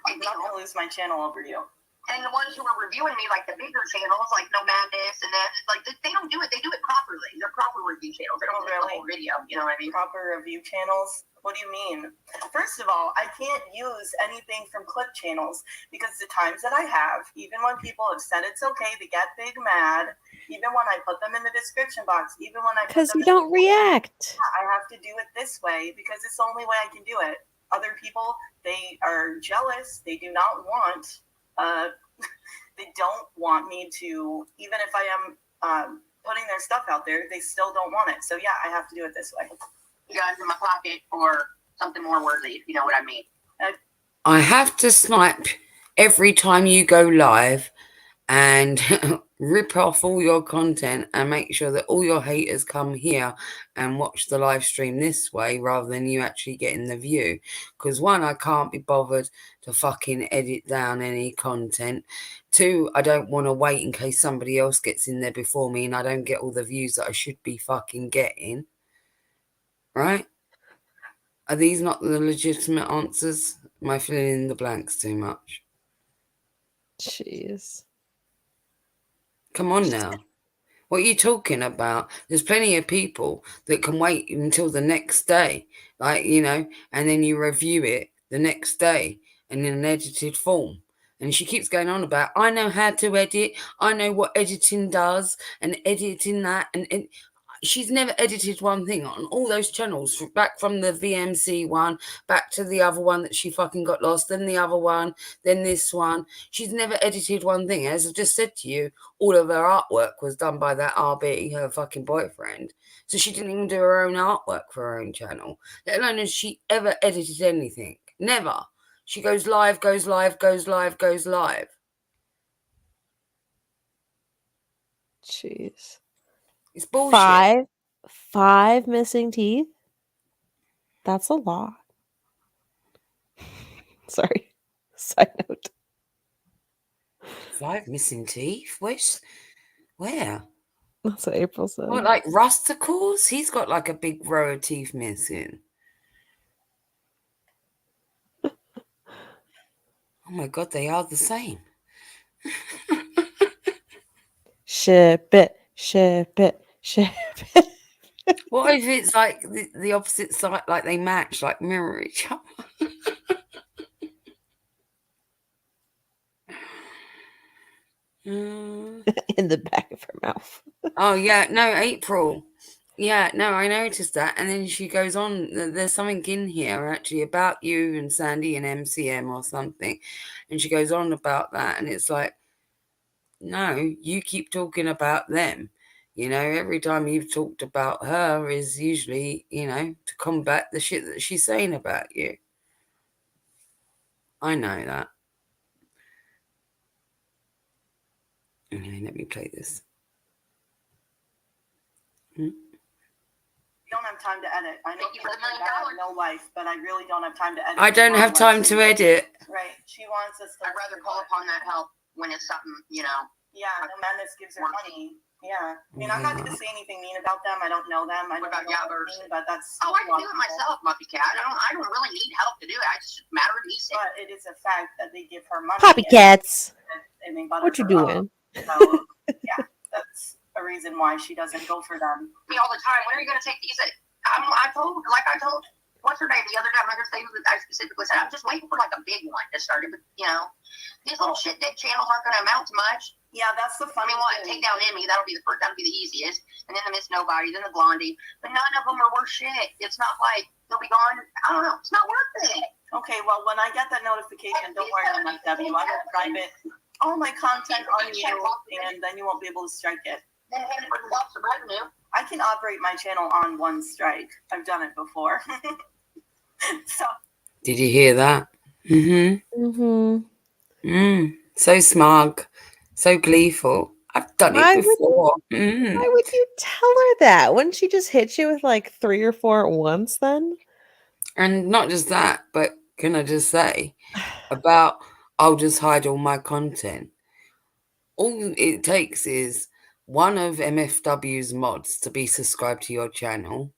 Speaker 3: I'm not gonna lose my channel over you.
Speaker 4: And the ones who are reviewing me, like the bigger channels, like No Madness, and then like they don't do it. They do it properly. They're proper review channels. They don't do the whole video. You know what I mean?
Speaker 3: Proper review channels? What do you mean? First of all, I can't use anything from clip channels because the times that I have, even when people have said it's okay to get big mad, even when I put them in the description box, even when I
Speaker 1: Because you don't react.
Speaker 3: I have to do it this way because it's the only way I can do it. Other people, they are jealous. They do not want. They don't want me to. Even if I am putting their stuff out there, they still don't want it. So yeah, I have to do it this way.
Speaker 4: You guys in my pocket or something more worthy, if you know what I mean.
Speaker 2: I have to snipe every time you go live and rip off all your content and make sure that all your haters come here and watch the live stream this way rather than you actually getting the view. Because one, I can't be bothered to fucking edit down any content. Two, I don't want to wait in case somebody else gets in there before me and I don't get all the views that I should be fucking getting. Right? Are these not the legitimate answers? Am I filling in the blanks too much?
Speaker 1: Jeez.
Speaker 2: Come on now. What are you talking about? There's plenty of people that can wait until the next day, like, you know, and then you review it the next day and in an edited form. And she keeps going on about, I know how to edit. I know what editing does and editing that. And she's never edited one thing on all those channels, back from the VMC one, back to the other one that she fucking got lost, then the other one, then this one. She's never edited one thing. As I just said to you, all of her artwork was done by that RB, her fucking boyfriend. So she didn't even do her own artwork for her own channel, let alone has she ever edited anything. Never. She goes live, goes live, goes live, goes live.
Speaker 1: Jeez.
Speaker 2: It's bullshit.
Speaker 1: Five missing teeth? That's a lot. Sorry. Side note.
Speaker 2: 5 missing teeth? Where?
Speaker 1: That's what April said.
Speaker 2: What, like rusticles? He's got like a big row of teeth missing. Oh my God, they are the same.
Speaker 1: Ship it, ship it, ship it.
Speaker 2: What if it's like the opposite side, like they match, like mirror each other?
Speaker 1: In the back of her mouth.
Speaker 2: Oh, yeah. No, April. Yeah, no, I noticed that. And then she goes on, there's something in here actually about you and Sandy and MCM or something. And she goes on about that. And it's like, no, you keep talking about them. You know, every time you've talked about her is usually, you know, to combat the shit that she's saying about you. I know that. Anyway, let me play this.
Speaker 3: I don't have time to edit. I know people say I have no life, but I really don't have time to edit.
Speaker 2: I don't have time to edit.
Speaker 3: Right. She wants us to.
Speaker 4: I'd rather call upon that help when it's something, you know.
Speaker 3: Yeah, No Madness gives her money. Yeah. I mean, I'm not going to say anything mean about them. I don't know them. I don't know
Speaker 4: Yabbers?
Speaker 3: but that's.
Speaker 4: Oh, I can do it myself, Muppy Cat. I don't really need help to do it. I just matter of me.
Speaker 3: But it is a fact that they give her money.
Speaker 1: Copycats. What you doing?
Speaker 3: So, yeah, that's a reason why she doesn't go for them.
Speaker 4: Me all the time. When are you going to take these? I told what's her name the other time? I specifically said I'm just waiting for like a big one to start it. But you know, these little shit dick channels aren't going to amount to much.
Speaker 3: Yeah, that's the funny
Speaker 4: thing. Take down Emmy. That'll be the first. That'll be the easiest. And then the Miss Nobody. Then the Blondie. But none of them are worth shit. It's not like they'll be gone. I don't know. It's not worth it.
Speaker 3: Okay, well, when I get that notification, don't worry, MFW. I will private all my content on you, and then you won't be able to strike it.
Speaker 4: Then for lots of revenue.
Speaker 3: I can operate my channel on one strike. I've done it before. So.
Speaker 2: Did you hear that? So smug, so gleeful. I've done it before.
Speaker 1: Why would you tell her that? Wouldn't she just hit you with like 3 or 4 at once then?
Speaker 2: And not just that, but can I just say about I'll just hide all my content. All it takes is one of MFW's mods to be subscribed to your channel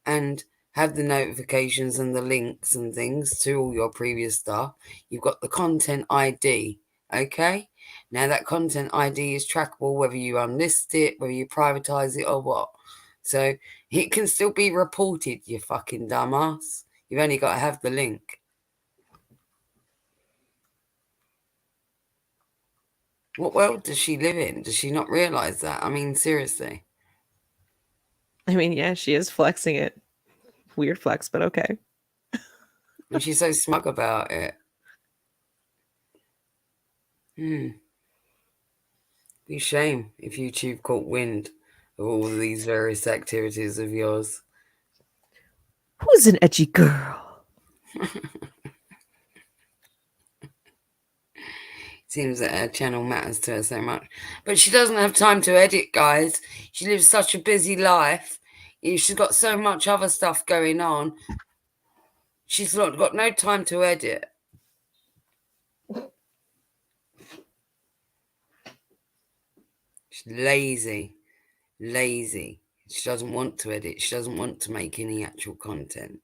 Speaker 2: and have the notifications and the links and things to all your previous stuff. You've got the content ID, okay? Now that content ID is trackable whether you unlist it, whether you privatize it or what. So it can still be reported, you fucking dumbass. You've only got to have the link. What world does she live in? Does she not realise that? I mean, seriously.
Speaker 1: I mean, yeah, she is flexing it. Weird flex, but okay.
Speaker 2: And she's so smug about it. Be a shame if YouTube caught wind of all these various activities of yours.
Speaker 1: Who's an edgy girl?
Speaker 2: Seems that her channel matters to her so much. But she doesn't have time to edit, guys. She lives such a busy life. She's got so much other stuff going on. She's got no time to edit. She's lazy. Lazy. She doesn't want to edit. She doesn't want to make any actual content.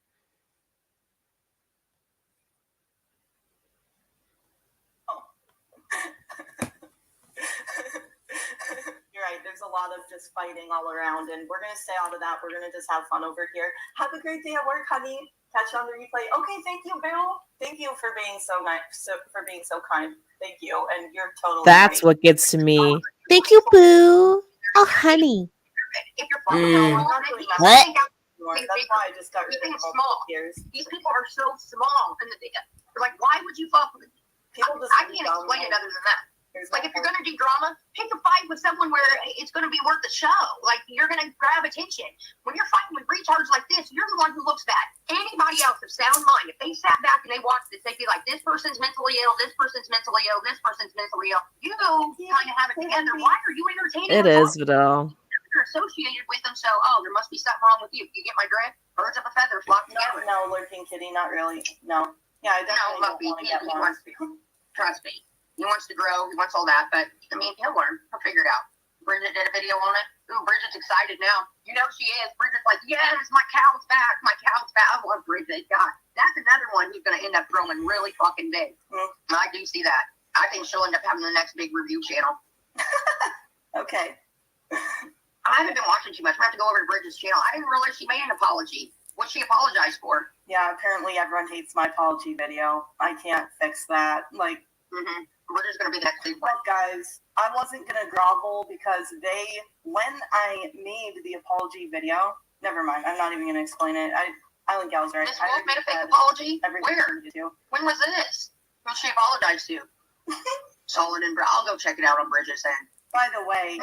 Speaker 3: You're right. There's a lot of just fighting all around, and we're gonna stay out of that. We're gonna just have fun over here. Have a great day at work, honey. Catch you on the replay. Okay, thank you, Bill. Thank you for being so nice, for being so kind. Thank you, and you're totally.
Speaker 1: That's
Speaker 3: right.
Speaker 1: what gets to me. Thank you, boo. Oh, honey.
Speaker 4: If you're fucking
Speaker 3: I'm not doing that anymore. That's why I just got rid of multiple years.
Speaker 4: These people are so small, and they're like, why would you fuck with?
Speaker 3: People just
Speaker 4: I can't explain it other than that. Like, if you're going to do drama, pick a fight with someone where it's going to be worth the show. Like, you're going to grab attention. When you're fighting with retards like this, you're the one who looks bad. Anybody else of sound mind, if they sat back and they watched this, they'd be like, this person's mentally ill, this person's mentally ill, this person's mentally ill. You kind of have it together. Why are you entertaining
Speaker 1: It is, Vidal.
Speaker 4: You're associated with them, so, there must be something wrong with you. You get my drift? Birds of a feather flock together.
Speaker 3: No, lurking kitty, not really. No. Yeah, I definitely don't want to get
Speaker 4: he
Speaker 3: one.
Speaker 4: wants to. Trust me. He wants to grow. He wants all that. But, I mean, he'll learn. He'll figure it out. Bridget did a video on it. Ooh, Bridget's excited now. You know she is. Bridget's like, yes, my cow's back. My cow's back. I love Bridget. God, that's another one who's going to end up growing really fucking big. I do see that. I think she'll end up having the next big review channel.
Speaker 3: Okay.
Speaker 4: I haven't been watching too much. I have to go over to Bridget's channel. I didn't realize she made an apology. What she apologized for?
Speaker 3: Yeah, apparently everyone hates my apology video. I can't fix that. Like,
Speaker 4: Bridget's going to be the next big one.
Speaker 3: but guys, I wasn't going to grovel because when I made the apology video, never mind, I'm not even going to explain it. I link Gal's right.
Speaker 4: Miss Wolf made a fake apology? Where?
Speaker 3: To.
Speaker 4: When was this? Who she apologized to? Solid and I'll go check it out on Bridget's end.
Speaker 3: By the way,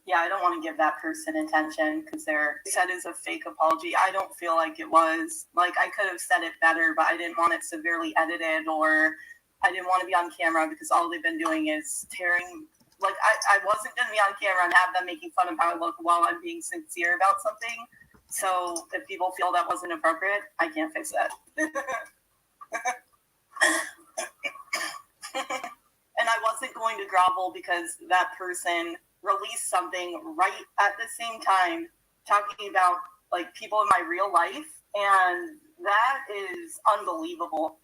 Speaker 3: yeah, I don't want to give that person attention because they said it's a fake apology. I don't feel like it was. Like, I could have said it better, but I didn't want it severely edited, or I didn't want to be on camera because all they've been doing is tearing. Like, I wasn't going to be on camera and have them making fun of how I look while I'm being sincere about something. So if people feel that wasn't appropriate, I can't fix that. And I wasn't going to grovel because that person released something right at the same time talking about, like, people in my real life, and that is unbelievable.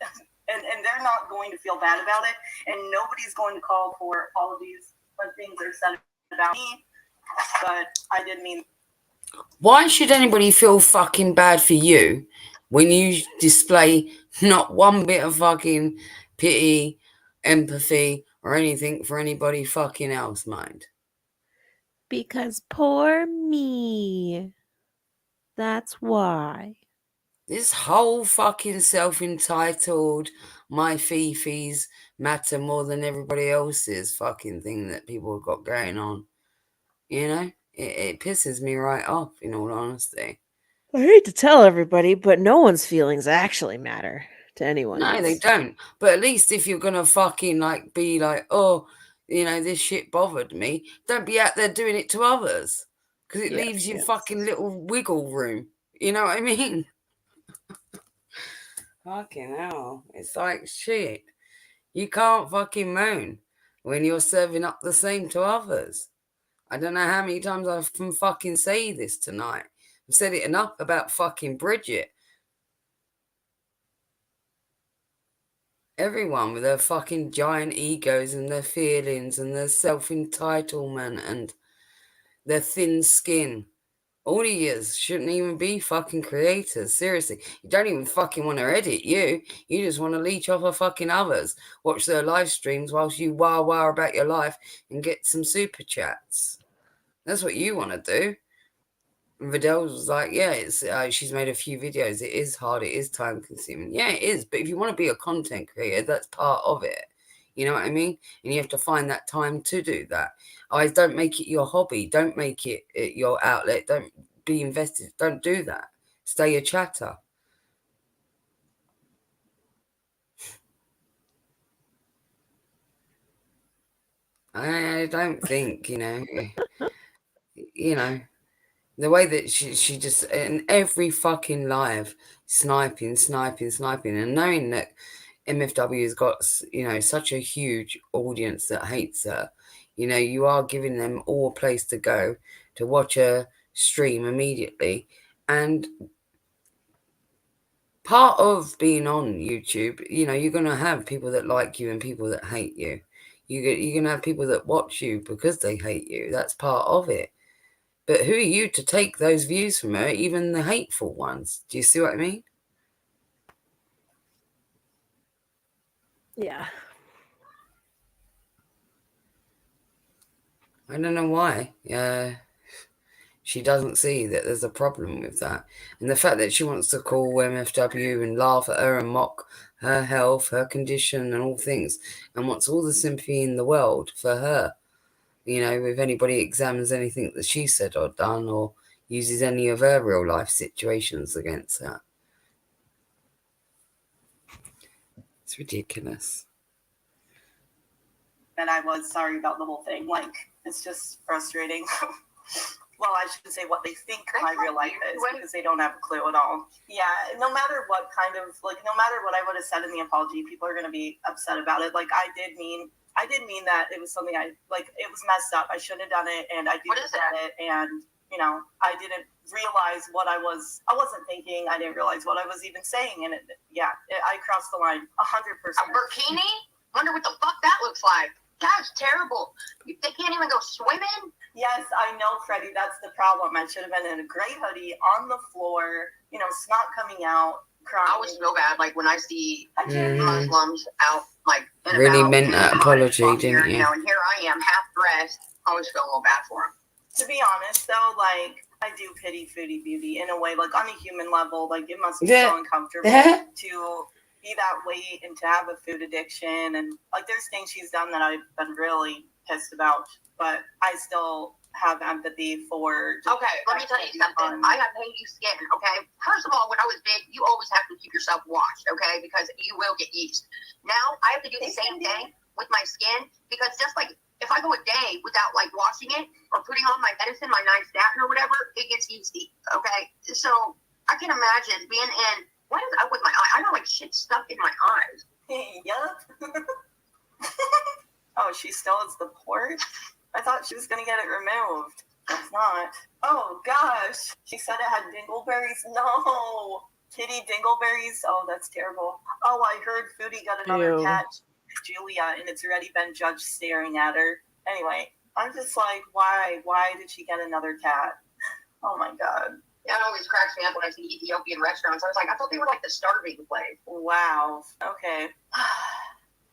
Speaker 3: and they're not going to feel bad about it, and nobody's going to call for apologies when things are said about me, but I did mean...
Speaker 2: Why should anybody feel fucking bad for you when you display not one bit of fucking pity, empathy, or anything for anybody fucking else, mind?
Speaker 1: Because poor me. That's why.
Speaker 2: This whole fucking self-entitled, my fifis matter more than everybody else's fucking thing that people have got going on. You know? It pisses me right off, in all honesty.
Speaker 1: I hate to tell everybody, but no one's feelings actually matter to anyone.
Speaker 2: No, they don't. But at least if you're gonna fucking like be like, oh, you know, this shit bothered me, don't be out there doing it to others, because it leaves you fucking little wiggle room. You know what I mean? Fucking hell, it's like shit. You can't fucking moan when you're serving up the same to others. I don't know how many times I can fucking say this tonight. I've said it enough about fucking Bridget. Everyone with their fucking giant egos and their feelings and their self-entitlement and their thin skin. All he is shouldn't even be fucking creators. Seriously. You don't even fucking want to edit you. You just want to leech off of fucking others. Watch their live streams whilst you wah about your life and get some super chats. That's what you want to do. And Vidal was like, yeah, it's she's made a few videos. It is hard. It is time consuming. Yeah, it is. But if you want to be a content creator, that's part of it. You know what I mean? And you have to find that time to do that. Don't make it your hobby. Don't make it your outlet. Don't be invested. Don't do that. Stay a chatter. I don't think, you know, the way that she just, in every fucking live, sniping, and knowing that MFW has got, such a huge audience that hates her, you are giving them all a place to go to watch her stream immediately. And part of being on YouTube, you're going to have people that like you and people that hate you. You're going to have people that watch you because they hate you. That's part of it. But who are you to take those views from her, even the hateful ones? Do you see what I mean?
Speaker 1: Yeah.
Speaker 2: I don't know why. She doesn't see that there's a problem with that. And the fact that she wants to call MFW and laugh at her and mock her health, her condition and all things, and wants all the sympathy in the world for her. If anybody examines anything that she said or done or uses any of her real life situations against her. It's ridiculous.
Speaker 3: And I was sorry about the whole thing. Like, it's just frustrating. Well, I should say what they think my real life is, because they don't have a clue at all. Yeah, no matter what kind of, no matter what I would have said in the apology, people are going to be upset about it. Like, I did mean that it was something it was messed up. I shouldn't have done it, and I do regret it, and, I didn't realize I wasn't thinking, I didn't realize what I was even saying, and I crossed the line 100%.
Speaker 4: A bikini? Wonder what the fuck that looks like. That's terrible. They can't even go swimming?
Speaker 3: Yes, I know, Freddie. That's the problem. I should have been in a gray hoodie on the floor, snot coming out, crying.
Speaker 4: I always feel bad, when I see Muslims out, in
Speaker 2: really
Speaker 4: about,
Speaker 2: meant that apology, didn't you?
Speaker 4: And here I am, half dressed. I always feel a little bad for them.
Speaker 3: To be honest, though, I do pity Foodie Beauty in a way, on a human level. It must be so uncomfortable to be that weight and to have a food addiction, and there's things she's done that I've been really pissed about, but I still have empathy for.
Speaker 4: Okay, let me tell you something. I have hazy skin. Okay, first of all, when I was big, you always have to keep yourself washed. Okay, because you will get yeast. Now I have to do the same thing with my skin, because just if I go a day without washing it or putting on my medicine, my nystatin or whatever, it gets yeasty. Okay, so I can imagine being in. What is up with my eye? I got shit stuck in my eyes.
Speaker 3: Yup. Oh, she still has the port? I thought she was going to get it removed. It's not. Oh, gosh. She said it had dingleberries. No. Kitty dingleberries. Oh, that's terrible. Oh, I heard Foodie got another cat, Julia, and it's already been judged staring at her. Anyway, I'm just why? Why did she get another cat? Oh, my God.
Speaker 4: That always cracks me up when I see Ethiopian restaurants. I was I thought they were the starving place.
Speaker 3: Wow. Okay.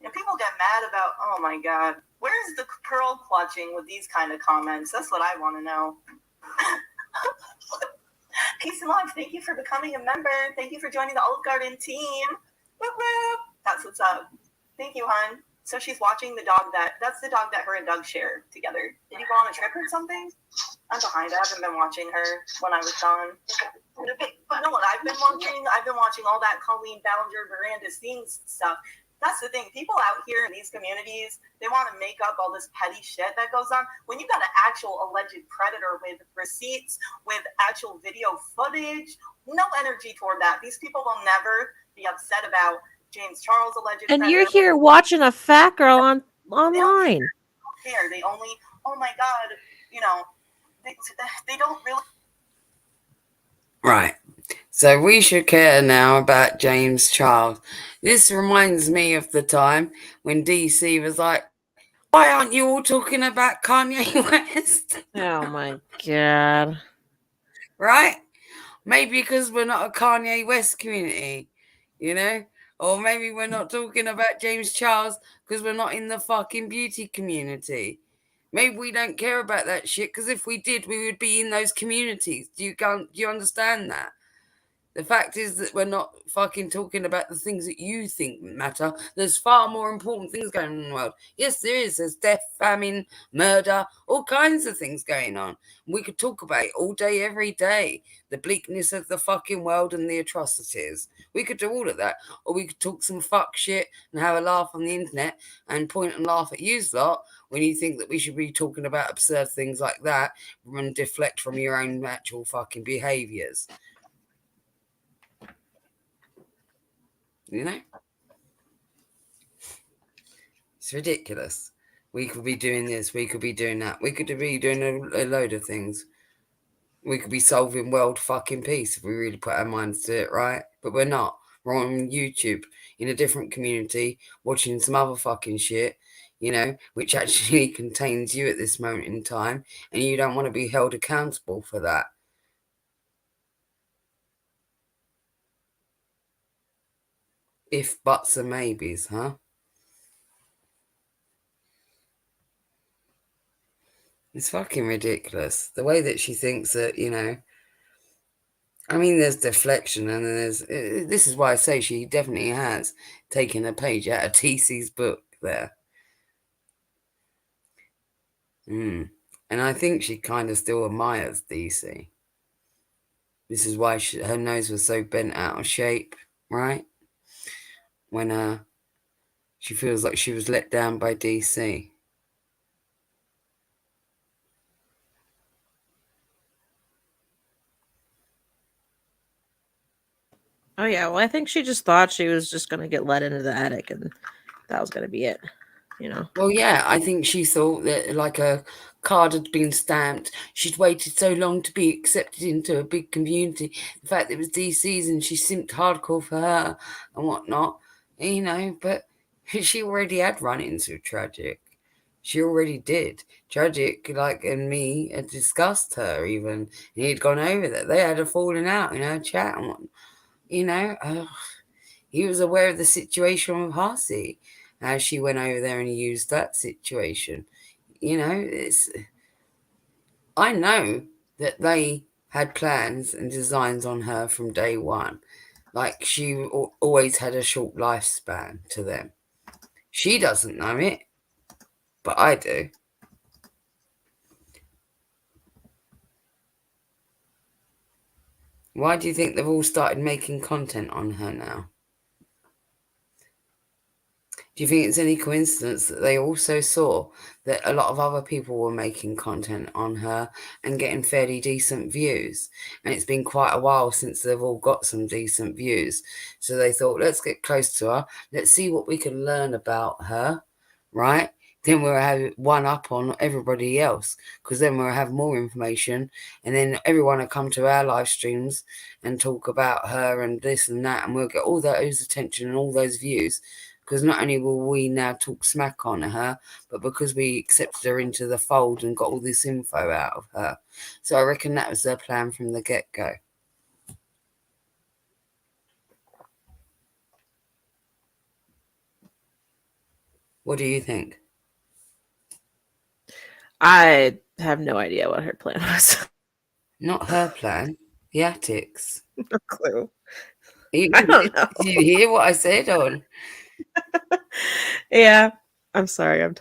Speaker 3: And people get mad about, oh my God, where's the pearl clutching with these kind of comments? That's what I want to know. Peace and love. Thank you for becoming a member. Thank you for joining the Olive Garden team. Whoop, whoop. That's what's up. Thank you, hon. So she's watching that's the dog that her and Doug share together. Did you go on a trip or something? I'm behind. I haven't been watching her when I was gone. But no, I've been watching all that Colleen Ballinger, Miranda Sings stuff. That's the thing. People out here in these communities, they want to make up all this petty shit that goes on. When you got an actual alleged predator with receipts, with actual video footage, no energy toward that. These people will never be upset about James Charles alleged
Speaker 1: and
Speaker 3: predator.
Speaker 1: You're here watching a fat girl online.
Speaker 3: They don't care. They only, oh my God, you know, they don't really.
Speaker 2: Right. So we should care now about James Charles. This reminds me of the time when DC was like, why aren't you all talking about Kanye West?
Speaker 1: Oh my god.
Speaker 2: Right? Maybe because we're not a Kanye West community, you know? Or maybe we're not talking about James Charles because we're not in the fucking beauty community. Maybe we don't care about that shit because if we did, we would be in those communities. Do you understand that? The fact is that we're not fucking talking about the things that you think matter. There's far more important things going on in the world. Yes, there is. There's death, famine, murder, all kinds of things going on. We could talk about it all day, every day. The bleakness of the fucking world and the atrocities. We could do all of that. Or we could talk some fuck shit and have a laugh on the internet and point and laugh at you lot when you think that we should be talking about absurd things like that and deflect from your own actual fucking behaviours. You know? It's ridiculous. We could be doing this, we could be doing that, we could be doing a load of things. We could be solving world fucking peace if we really put our minds to it, right? But we're not. We're on YouTube in a different community, watching some other fucking shit, you know, which actually contains you at this moment in time, and you don't want to be held accountable for that. If buts and maybes, huh? It's fucking ridiculous. The way that she thinks that, you know, I mean, there's deflection, and there's. This is why I say she definitely has taken a page out of TC's book there. And I think she kind of still admires DC. This is why her nose was so bent out of shape, right? When she feels like she was let down by DC.
Speaker 1: Oh yeah, well I think she just thought she was just gonna get let into the attic and that was gonna be it, you know.
Speaker 2: Well, yeah, I think she thought that like a card had been stamped. She'd waited so long to be accepted into a big community. The fact that it was DC's and she simped hardcore for her and whatnot, you know, but she already had run into Tragic. She already did. Tragic, like, and me had discussed her even. And he'd gone over that. They had a falling out, you know, chat and what, you know. He was aware of the situation with Harsey, how she went over there and he used that situation. You know, I know that they had plans and designs on her from day one. Like she always had a short lifespan to them. She doesn't know it, but I do. Why do you think they've all started making content on her now? Do you think it's any coincidence that they also saw that a lot of other people were making content on her and getting fairly decent views? And it's been quite a while since they've all got some decent views. So they thought, let's get close to her. Let's see what we can learn about her, right? Then we'll have one up on everybody else because then we'll have more information. And then everyone will come to our live streams and talk about her and this and that. And we'll get all those attention and all those views. Because not only will we now talk smack on her, but because we accepted her into the fold and got all this info out of her. So I reckon that was their plan from the get-go. What do you think?
Speaker 1: I have no idea what her plan was.
Speaker 2: Not her plan, the attics.
Speaker 1: No clue.
Speaker 2: I
Speaker 1: don't know.
Speaker 2: Did you hear what I said on?
Speaker 1: Yeah. I'm sorry, I'm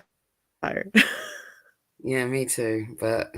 Speaker 1: tired.
Speaker 2: Yeah, me too. But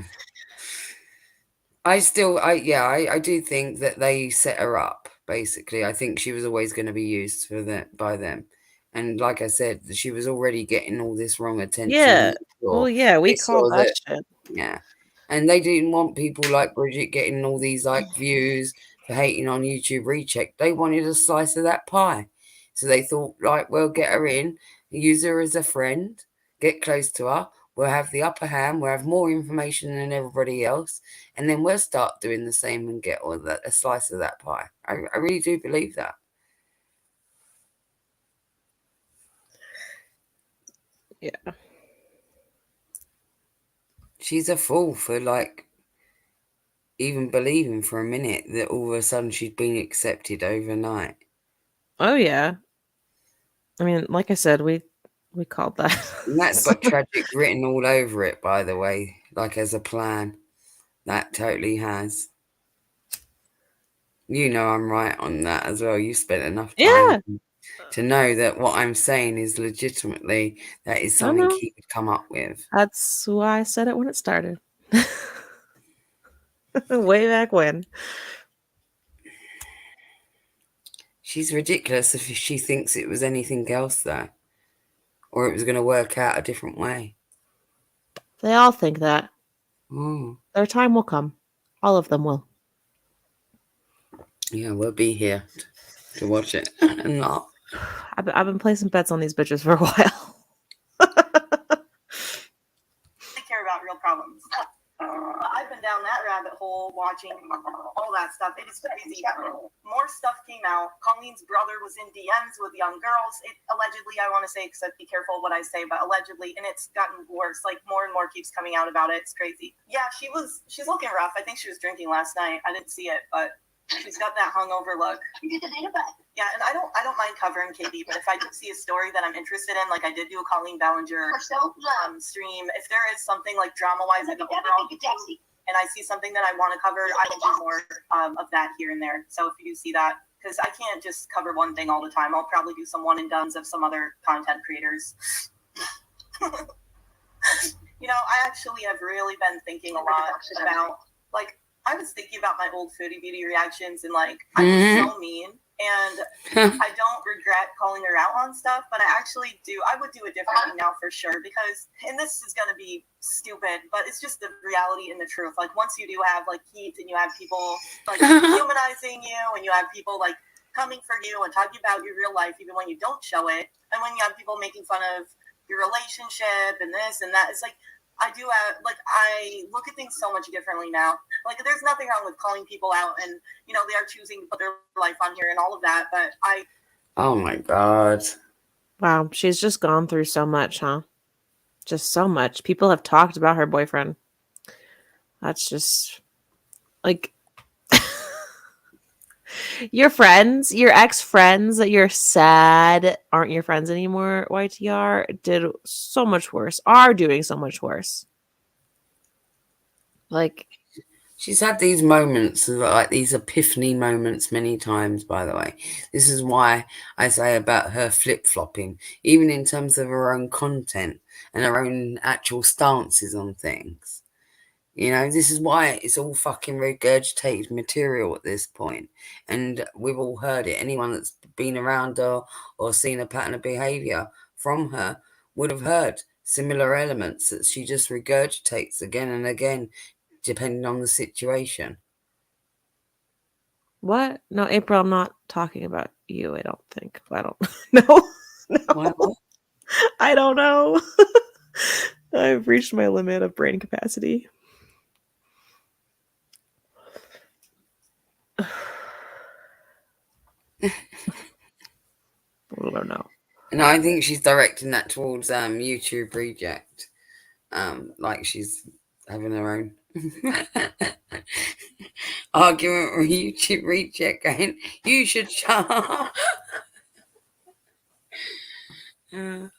Speaker 2: I do think that they set her up, basically. I think she was always going to be used for that by them. And like I said, she was already getting all this wrong attention.
Speaker 1: Yeah. Well, yeah, we called that shit.
Speaker 2: Yeah. And they didn't want people like Bridget getting all these like views for hating on YouTube Recheck. They wanted a slice of that pie. So they thought, like, well, get her in, use her as a friend, get close to her. we'll have the upper hand, we'll have more information than everybody else, and then we'll start doing the same and get all that, a slice of that pie. I really do believe that.
Speaker 1: Yeah.
Speaker 2: She's a fool for like even believing for a minute that all of a sudden she'd been accepted overnight.
Speaker 1: Oh yeah. I mean, like I said, we called that.
Speaker 2: And that's got tragic written all over it, by the way, like as a plan. That totally has. You know I'm right on that as well. You spent enough time
Speaker 1: Yeah.
Speaker 2: to know that what I'm saying is legitimately that is
Speaker 1: I
Speaker 2: something
Speaker 1: know.
Speaker 2: he would come up with.
Speaker 1: That's why I said it when it started. Way back when.
Speaker 2: She's ridiculous if she thinks it was anything else, though, or it was going to work out a different way.
Speaker 1: They all think that.
Speaker 2: Oh,
Speaker 1: Their time will come. All of them will.
Speaker 2: yeah, we'll be here to watch it and not.
Speaker 1: I've been placing bets on these bitches for a while.
Speaker 3: They care about real problems. I've been down that rabbit hole watching all that stuff. It is crazy. More stuff came out. Colleen's brother was in DMs with young girls. It allegedly, I want to say, because be careful what I say, but allegedly, and it's gotten worse. Like more and more keeps coming out about it. It's crazy. Yeah, she's looking rough. I think she was drinking last night. I didn't see it, but she's got that hungover look.
Speaker 4: You did the data back.
Speaker 3: Yeah, and I don't mind covering Katie, but if I do see a story that I'm interested in, like I did do a Colleen Ballinger stream, if there is something like drama-wise, like overall, and I see something that I want to cover, I will do more of that here and there. So if you do see that, because I can't just cover one thing all the time, I'll probably do some one and dones of some other content creators. You know, I actually have really been thinking a lot about, like, I was thinking about my old foodie beauty reactions, and like I was so mean, and I don't regret calling her out on stuff, but I actually do. I would do it differently now for sure, because, and this is gonna be stupid, but it's just the reality and the truth. Like once you do have like heat, and you have people like humanizing you, and you have people like coming for you and talking about your real life, even when you don't show it, and when you have people making fun of your relationship and this and that, it's like. I do have, like, I look at things so much differently now. Like, there's nothing wrong with calling people out, and, you know, they are choosing to put their life on here and all of that, but
Speaker 2: Oh my God.
Speaker 1: Wow, she's just gone through so much, huh? Just so much. People have talked about her boyfriend. That's just, like, your friends, your ex-friends that you're sad aren't your friends anymore, YTR, did so much worse, are doing so much worse. Like,
Speaker 2: she's had these moments, like these epiphany moments many times, by the way. This is why I say about her flip-flopping, even in terms of her own content and her own actual stances on things. You know, this is why it's all fucking regurgitated material at this point. And we've all heard it. Anyone that's been around her or seen a pattern of behaviour from her would have heard similar elements that she just regurgitates again and again, depending on the situation.
Speaker 1: what? No, April, I'm not talking about you, I don't think. I don't know. No.
Speaker 2: What?
Speaker 1: I don't know. I've reached my limit of brain capacity. I don't know.
Speaker 2: And I think she's directing that towards YouTube Reject. Like she's having her own argument with YouTube Reject going, you should shut up.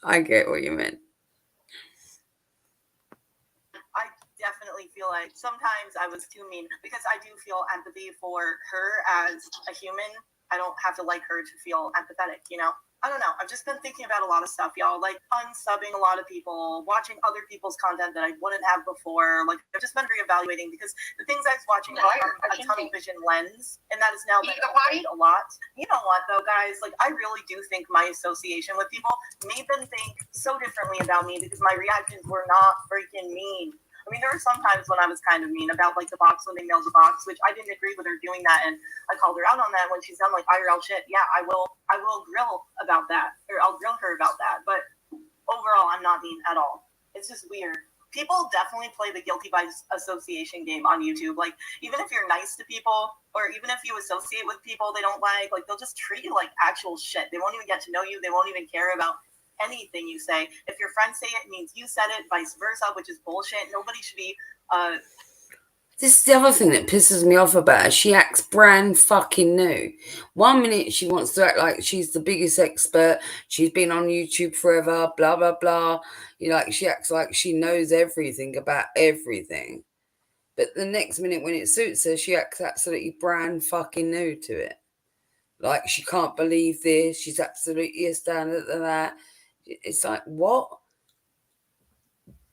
Speaker 2: I get what you meant.
Speaker 3: I definitely feel like sometimes I was too mean, because I do feel empathy for her as a human. I don't have to like her to feel empathetic, you know? I don't know. I've just been thinking about a lot of stuff, y'all. Like unsubbing a lot of people, watching other people's content that I wouldn't have before. Like I've just been reevaluating, because the things I was watching were from a tunnel vision lens, and that has now been opened a lot. You know what, though, guys? Like I really do think my association with people made them think so differently about me, because my reactions were not freaking mean. I mean, there were some times when I was kind of mean about like the box when they mailed the box, which I didn't agree with her doing that, and I called her out on that when she's done like IRL shit. Yeah, I will grill about that, or I'll grill her about that. But overall, I'm not mean at all. It's just weird. People definitely play the guilty by association game on YouTube. Like, even if you're nice to people, or even if you associate with people they don't like, they'll just treat you like actual shit. They won't even get to know you. They won't even care about anything you say. If your friends say it, it means you said it, vice versa, which is bullshit. Nobody should be
Speaker 2: This is the other thing that pisses me off about her. She acts brand fucking new. 1 minute she wants to act like she's the biggest expert. She's been on YouTube forever, blah, blah, blah. She acts like she knows everything about everything. But the next minute when it suits her, she acts absolutely brand fucking new to it. Like, she can't believe this. She's absolutely astounded at that. It's like, what?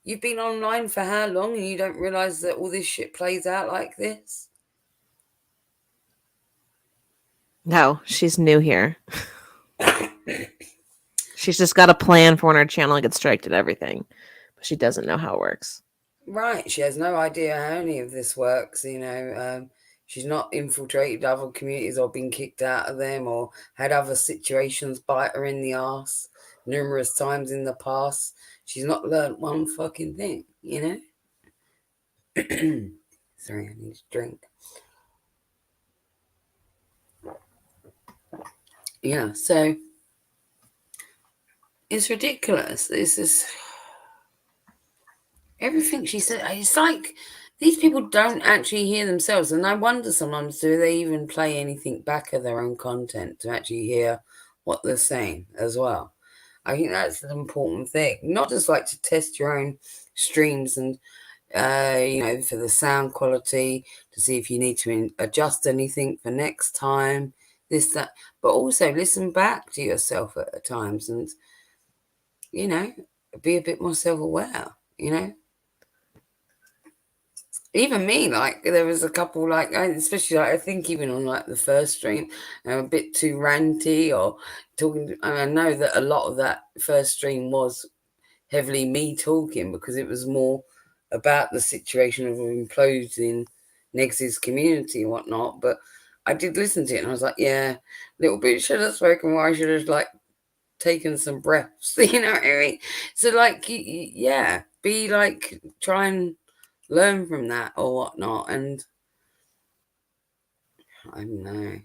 Speaker 2: You've been online for how long and you don't realise that all this shit plays out like this?
Speaker 1: No, she's new here. She's just got a plan for when her channel gets striked and everything, but she doesn't know how it works.
Speaker 2: Right, she has no idea how any of this works. She's not infiltrated other communities or been kicked out of them or had other situations bite her in the arse numerous times in the past. She's not learned one fucking thing, Sorry, I need a drink. Yeah, so it's ridiculous. This is everything she said. It's like these people don't actually hear themselves, and I wonder sometimes, do they even play anything back of their own content to actually hear what they're saying as well? I think that's an important thing. Not just like to test your own streams and for the sound quality, to see if you need to adjust anything for next time, this, that, but also listen back to yourself at times and, be a bit more self-aware, Even me, like, there was a couple, like, especially, like, I think even on, like, the first stream, I'm a bit too ranty or talking, and I know that a lot of that first stream was heavily me talking because it was more about the situation of imploding Negs's community and whatnot. But I did listen to it and I was like, yeah, a little bit should have spoken more. I should have like taken some breaths, you know what I mean? So like, yeah, be like, try and learn from that or whatnot. And I don't know,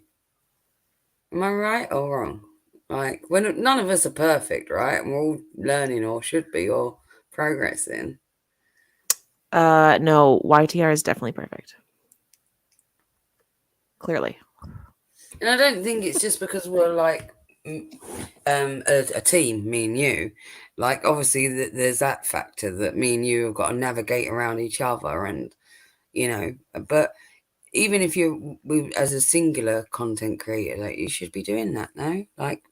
Speaker 2: am I right or wrong? Like, when none of us are perfect, right? And we're all learning or should be or progressing.
Speaker 1: No, YTR is definitely perfect. Clearly.
Speaker 2: And I don't think it's just because we're like a team, me and you. Like, obviously, there's that factor that me and you have got to navigate around each other, and But even if as a singular content creator, like, you should be doing that now. Like,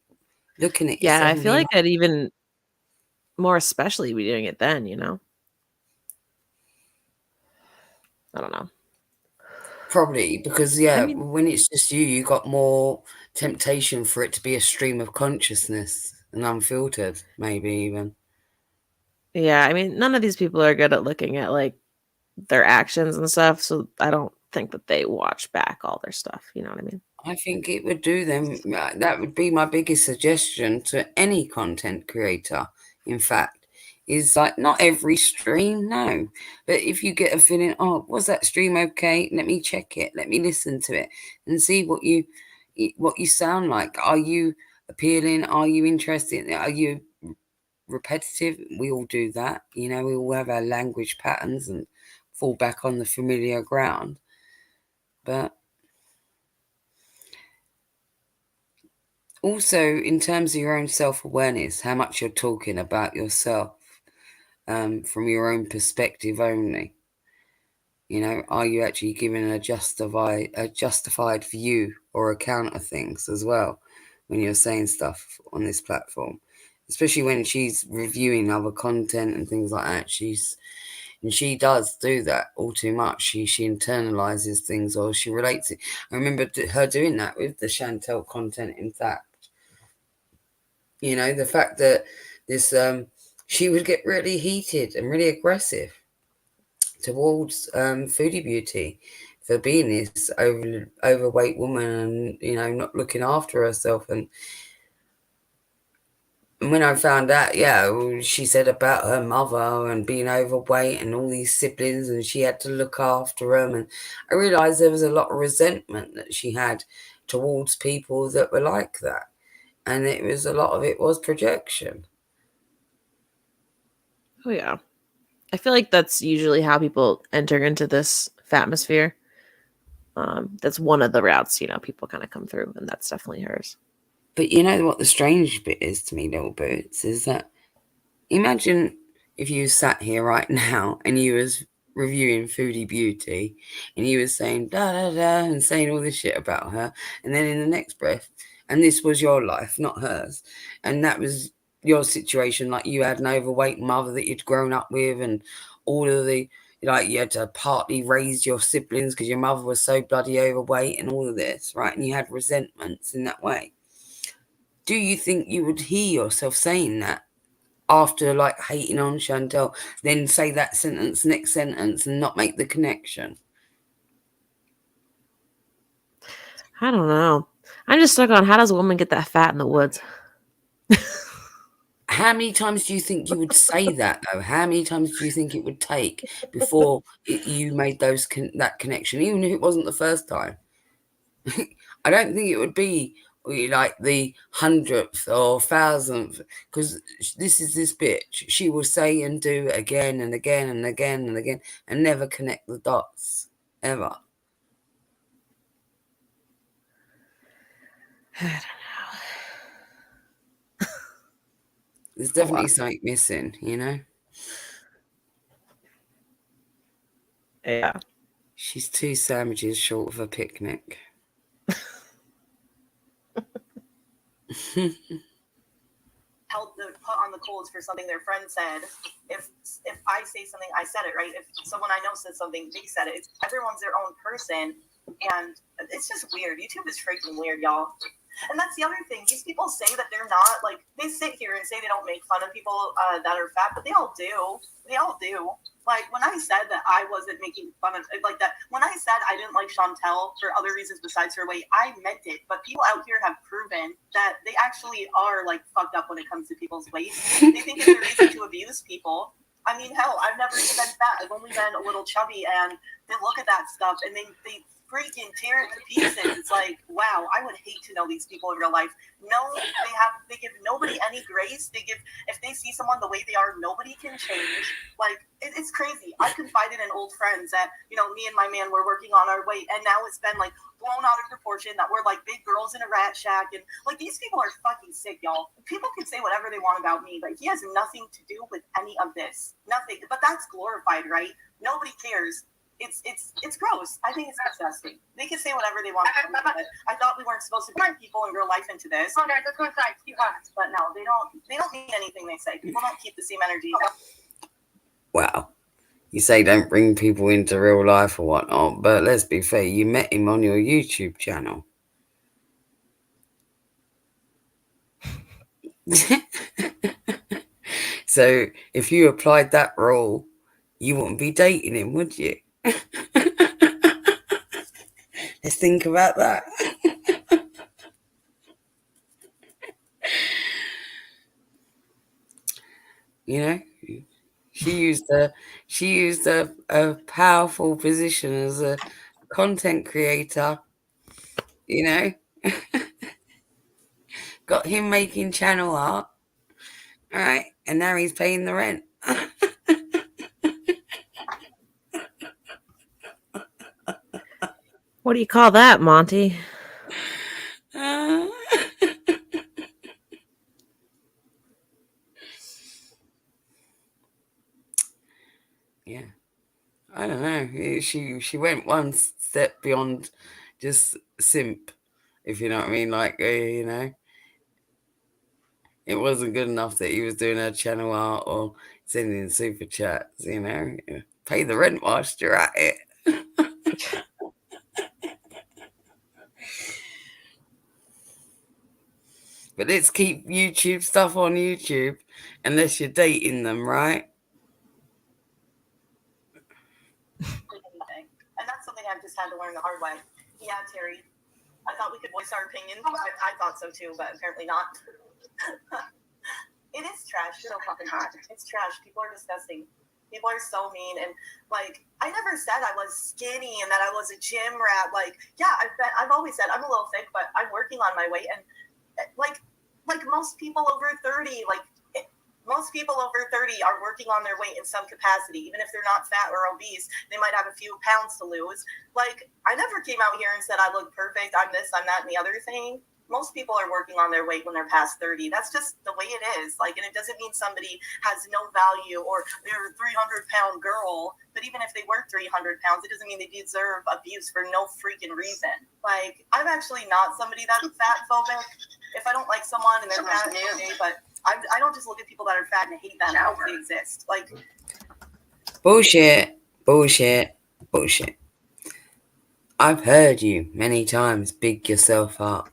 Speaker 2: looking at yourself.
Speaker 1: Yeah, I feel like I'd even more especially be doing it then. I don't know.
Speaker 2: Probably because, when it's just you got more temptation for it to be a stream of consciousness and unfiltered, maybe even.
Speaker 1: Yeah, I mean, none of these people are good at looking at like their actions and stuff, so I don't think that they watch back all their stuff. You know what I mean?
Speaker 2: I think it would do them. That would be my biggest suggestion to any content creator. In fact, is like, not every stream, no, but if you get a feeling, oh, was that stream okay? Let me check it. Let me listen to it and see what you sound like. Are you appealing? Are you interested? Are you repetitive? We all do that. We all have our language patterns and fall back on the familiar ground, but. Also, in terms of your own self-awareness, how much you're talking about yourself from your own perspective only. Are you actually giving a justified view or account of things as well when you're saying stuff on this platform? Especially when she's reviewing other content and things like that. She does do that all too much. She internalizes things, or she relates it. I remember her doing that with the Chantel content, in fact. The fact that this she would get really heated and really aggressive towards Foodie Beauty for being this overweight woman and not looking after herself. And And when I found out, she said about her mother and being overweight and all these siblings, and she had to look after them. And I realised there was a lot of resentment that she had towards people that were like that. And it was a lot of it was projection.
Speaker 1: Oh yeah. I feel like that's usually how people enter into this fatmosphere. That's one of the routes, people kind of come through, and that's definitely hers.
Speaker 2: But you know what the strange bit is to me, little boots, is that imagine if you sat here right now and you was reviewing Foodie Beauty and you was saying da da da and saying all this shit about her, and then in the next breath, and this was your life, not hers, and that was your situation, like you had an overweight mother that you'd grown up with, and all of the like you had to partly raise your siblings because your mother was so bloody overweight and all of this, right? And you had resentments in that way. Do you think you would hear yourself saying that after like hating on Chantel, then say that sentence, next sentence, and not make the connection?
Speaker 1: I don't know. I'm just stuck on how does a woman get that fat in the woods?
Speaker 2: How many times do you think you would say that though? How many times do you think it would take before you made that connection, even if it wasn't the first time? I don't think it would be like the 100th or 1,000th, because this is this bitch. She will say and do it again and again and again and again and never connect the dots ever.
Speaker 1: I don't know.
Speaker 2: There's definitely something missing, you know?
Speaker 1: Yeah.
Speaker 2: She's 2 sandwiches short of a picnic.
Speaker 3: Held the put on the coals for something their friend said. If I say something, I said it, right? If someone I know said something, they said it. Everyone's their own person, and it's just weird. YouTube is freaking weird, y'all. And that's the other thing. These people say that they're not, like, they sit here and say they don't make fun of people that are fat, but they all do. They all do. Like, when I said that I wasn't making fun of, like, that, when I said I didn't like Chantel for other reasons besides her weight, I meant it. But people out here have proven that they actually are, like, fucked up when it comes to people's weight. They think it's a reason to abuse people. I mean, hell, I've never even been fat. I've only been a little chubby, and they look at that stuff, and they freaking tear it to pieces. It's like, wow, I would hate to know these people in real life. No, they give nobody any grace. They give, if they see someone the way they are, nobody can change. Like, it's crazy. I confided in old friends that, me and my man were working on our weight, and now it's been like blown out of proportion, that we're like big girls in a rat shack, and like these people are fucking sick, y'all. People can say whatever they want about me, but he has nothing to do with any of this. Nothing. But that's glorified, right? Nobody cares. It's gross. I think it's disgusting. They can say whatever they want. I thought we weren't supposed to bring people in real life into this.
Speaker 4: Come on, guys, let's go inside.
Speaker 3: But no, they don't mean anything they say. People don't keep the same energy.
Speaker 2: Wow. You say don't bring people into real life or whatnot, but let's be fair, you met him on your YouTube channel. So if you applied that rule, you wouldn't be dating him, would you? Let's think about that. She used a powerful position as a content creator, got him making channel art, all right, and now he's paying the rent.
Speaker 1: What do you call that, Monty?
Speaker 2: Yeah, I don't know. She went one step beyond just simp, if you know what I mean. Like, it wasn't good enough that he was doing her channel art or sending super chats. Pay the rent whilst you're at it. But let's keep YouTube stuff on YouTube unless you're dating them, right?
Speaker 3: And that's something I've just had to learn the hard way. Yeah, Terry, I thought we could voice our opinions. I thought so too, but apparently not. It is trash. So fucking hot. It's trash. People are disgusting. People are so mean. And like, I never said I was skinny and that I was a gym rat. Like, yeah, I've always said I'm a little thick, but I'm working on my weight. And like most people over 30, most people over 30 are working on their weight in some capacity. Even if they're not fat or obese, they might have a few pounds to lose. Like, I never came out here and said I look perfect. I'm this, I'm that, and the other thing. Most people are working on their weight when they're past 30. That's just the way it is. Like, and it doesn't mean somebody has no value or they're a 300-pound girl. But even if they were 300 pounds, it doesn't mean they deserve abuse for no freaking reason. Like, I'm actually not somebody that's fat phobic. If I don't like someone and they're fat, okay, but I don't just look at people that are fat and hate them if they exist. Like,
Speaker 2: bullshit. I've heard you many times big yourself up.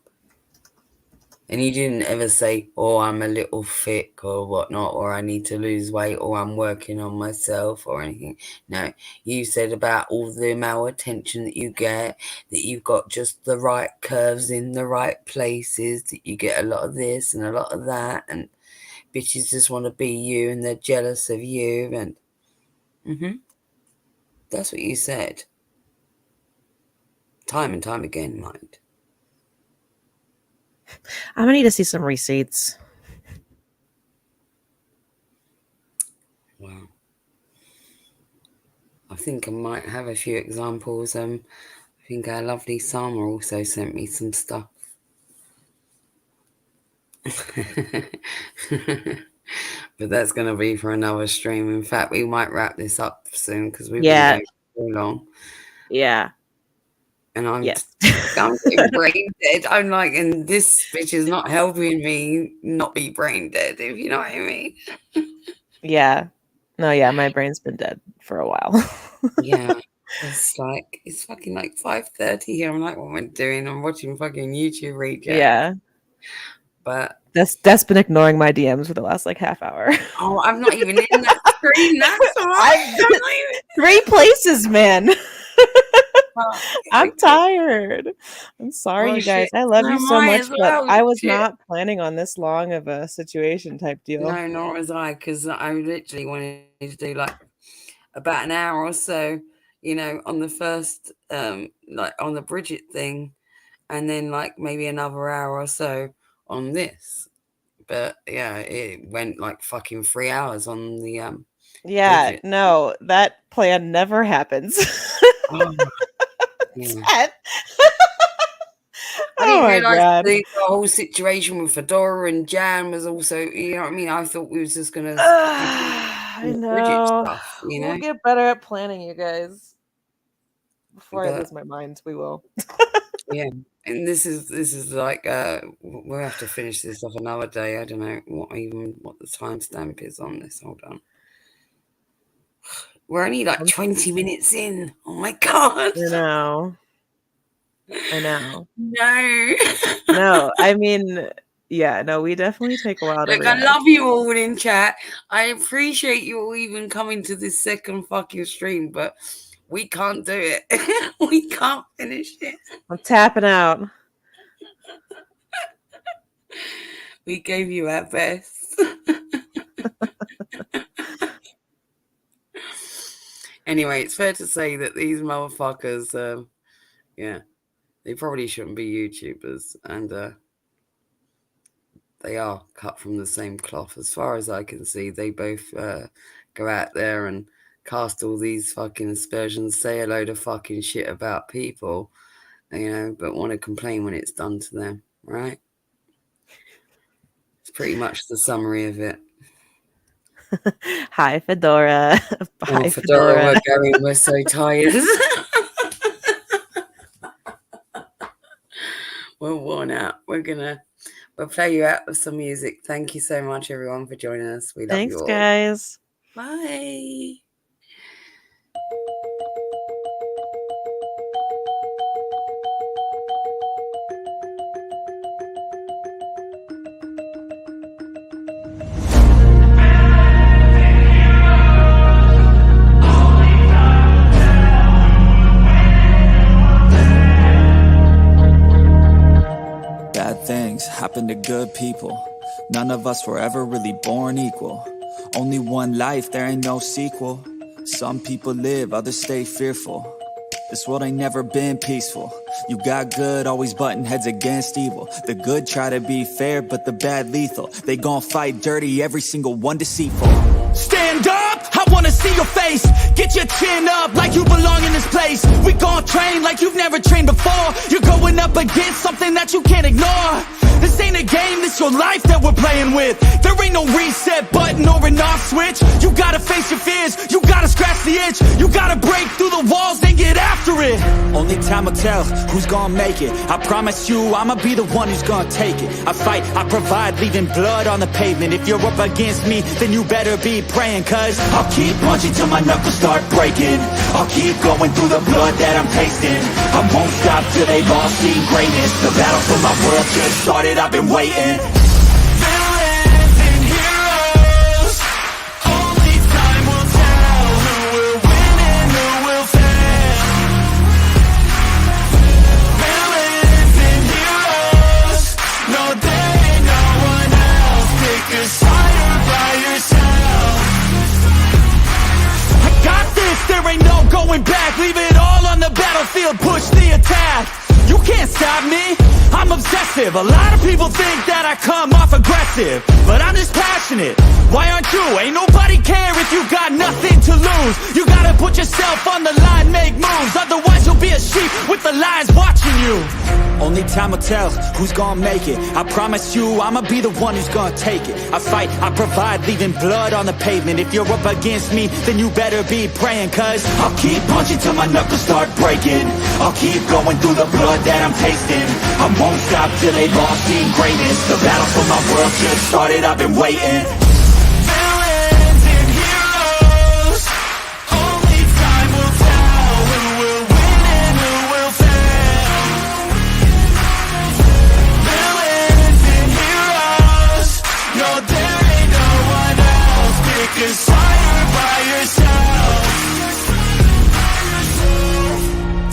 Speaker 2: And you didn't ever say, oh, I'm a little thick or whatnot, or I need to lose weight, or I'm working on myself or anything. No, you said about all the male attention that you get, that you've got just the right curves in the right places, that you get a lot of this and a lot of that, and bitches just want to be you and they're jealous of you. And that's what you said. Time and time again, mind.
Speaker 1: I'm gonna need to see some receipts.
Speaker 2: Wow. I think I might have a few examples. I think our lovely Sama also sent me some stuff. But that's going to be for another stream. In fact, we might wrap this up soon because we've been going for too long.
Speaker 1: Yeah.
Speaker 2: And I'm getting brain dead. I'm like, and this bitch is not helping me not be brain dead, if you know what I mean.
Speaker 1: Yeah. No, yeah, my brain's been dead for a while.
Speaker 2: Yeah. It's fucking like 5:30 here. I'm like, what am I doing? I'm watching fucking YouTube Rejectz.
Speaker 1: Yeah.
Speaker 2: But
Speaker 1: that's been ignoring my DMs for the last like half hour.
Speaker 2: Oh, I'm not even in that screen. That's right.
Speaker 1: 3 places, man. I'm tired. I'm sorry, you guys. I love you so much, but I was not planning on this long of a situation type deal.
Speaker 2: No, nor was I, because I literally wanted to do like about an hour or so, on the first, like on the Bridget thing, and then like maybe another hour or so on this. But yeah, it went like fucking 3 hours on the
Speaker 1: yeah,
Speaker 2: Bridget.
Speaker 1: No, that plan never happens.
Speaker 2: Yeah. I didn't realize the whole situation with Fedora and Jan was also, you know what I mean? I thought we was just gonna
Speaker 1: I know.
Speaker 2: Stuff,
Speaker 1: We'll get better at planning, you guys. Before I lose my mind, we will.
Speaker 2: Yeah. And this is like we'll have to finish this off another day. I don't know what the timestamp is on this. Hold on. We're only like 20 minutes in. Oh my god.
Speaker 1: I know.
Speaker 2: No.
Speaker 1: I mean, yeah, no, we definitely take a while to react.
Speaker 2: I love you all in chat. I appreciate you all even coming to this second fucking stream, but we can't do it. We can't finish it.
Speaker 1: I'm tapping out.
Speaker 2: We gave you our best. Anyway, it's fair to say that these motherfuckers, they probably shouldn't be YouTubers, and they are cut from the same cloth. As far as I can see, they both go out there and cast all these fucking aspersions, say a load of fucking shit about people, but want to complain when it's done to them, right? It's pretty much the summary of it.
Speaker 1: Hi, Fedora.
Speaker 2: Bye, Fedora. We're so tired. We're worn out. We'll play you out with some music. Thank you so much, everyone, for joining us. We love you all.
Speaker 1: Thanks, guys.
Speaker 2: Bye.
Speaker 5: Bad things happen to good people. None of us were ever really born equal. Only one life, there ain't no sequel. Some people live, others stay fearful. This world ain't never been peaceful. You got good, always butting heads against evil. The good try to be fair, but the bad lethal. They gon' fight dirty, every single one deceitful. Stand up, I wanna see your face. Get your chin up like you belong in this place. We gon' train like you've never trained before. You're going up against something that you can't ignore. This ain't a game, this your life that we're playing with. There ain't no reset button or an off switch. You gotta face your fears, you gotta scratch the itch. You gotta break through the walls, then get after it. Only time will tell who's gonna make it. I promise you, I'ma be the one who's gonna take it. I fight, I provide, leaving blood on the pavement. If you're up against me, then you better be praying. Cause I'll keep punching till my knuckles start breaking. I'll keep going through the blood that I'm tasting. I won't stop till they've all seen greatness. The battle for my world just started, I've been waiting. Villains and heroes, only time will tell who will win and who will fail. Villains and heroes, no there ain't no one else. Pick a side by yourself. I got this, there ain't no going back. Leave it all on the battlefield, push the attack. You can't stop me, I'm obsessive. A lot of people think that I come off aggressive, but I'm just passionate. Why aren't you? Ain't nobody care if you got nothing to lose. You gotta put yourself on the line, make moves. Otherwise you'll be a sheep with the lions watching you. Only time will tell who's gonna make it. I promise you, I'ma be the one who's gonna take it. I fight, I provide, leaving blood on the pavement. If you're up against me, then you better be praying. Cause I'll keep punching till my knuckles start breaking. I'll keep going through the blood that I'm tasting. I won't stop till they've all seen greatness. The battle for my world just started, I've been waiting. Villains and heroes, only time will tell who will win and who will fail. Villains and heroes, no there ain't no one else. Pick a side by yourself.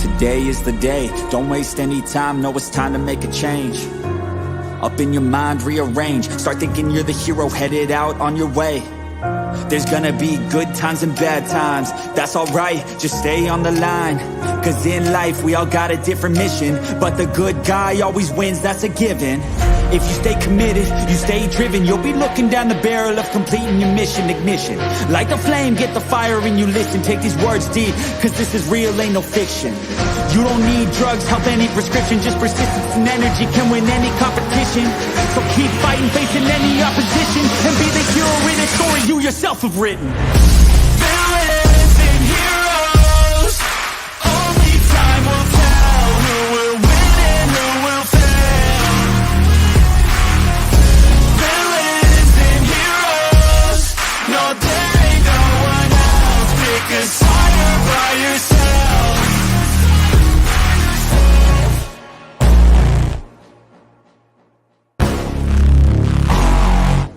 Speaker 5: Today is the day, don't waste any time. Know it's time to make a change. Up in your mind, rearrange. Start thinking you're the hero headed out on your way. There's gonna be good times and bad times. That's alright, just stay on the line. Cause in life we all got a different mission, but the good guy always wins, that's a given. If you stay committed, you stay driven, you'll be looking down the barrel of completing your mission. Ignition, light the flame, get the fire and you listen. Take these words deep, cause this is real, ain't no fiction. You don't need drugs, help, any prescription. Just persistence and energy can win any competition. So keep fighting, facing any opposition, and be the hero in a story you yourself have written.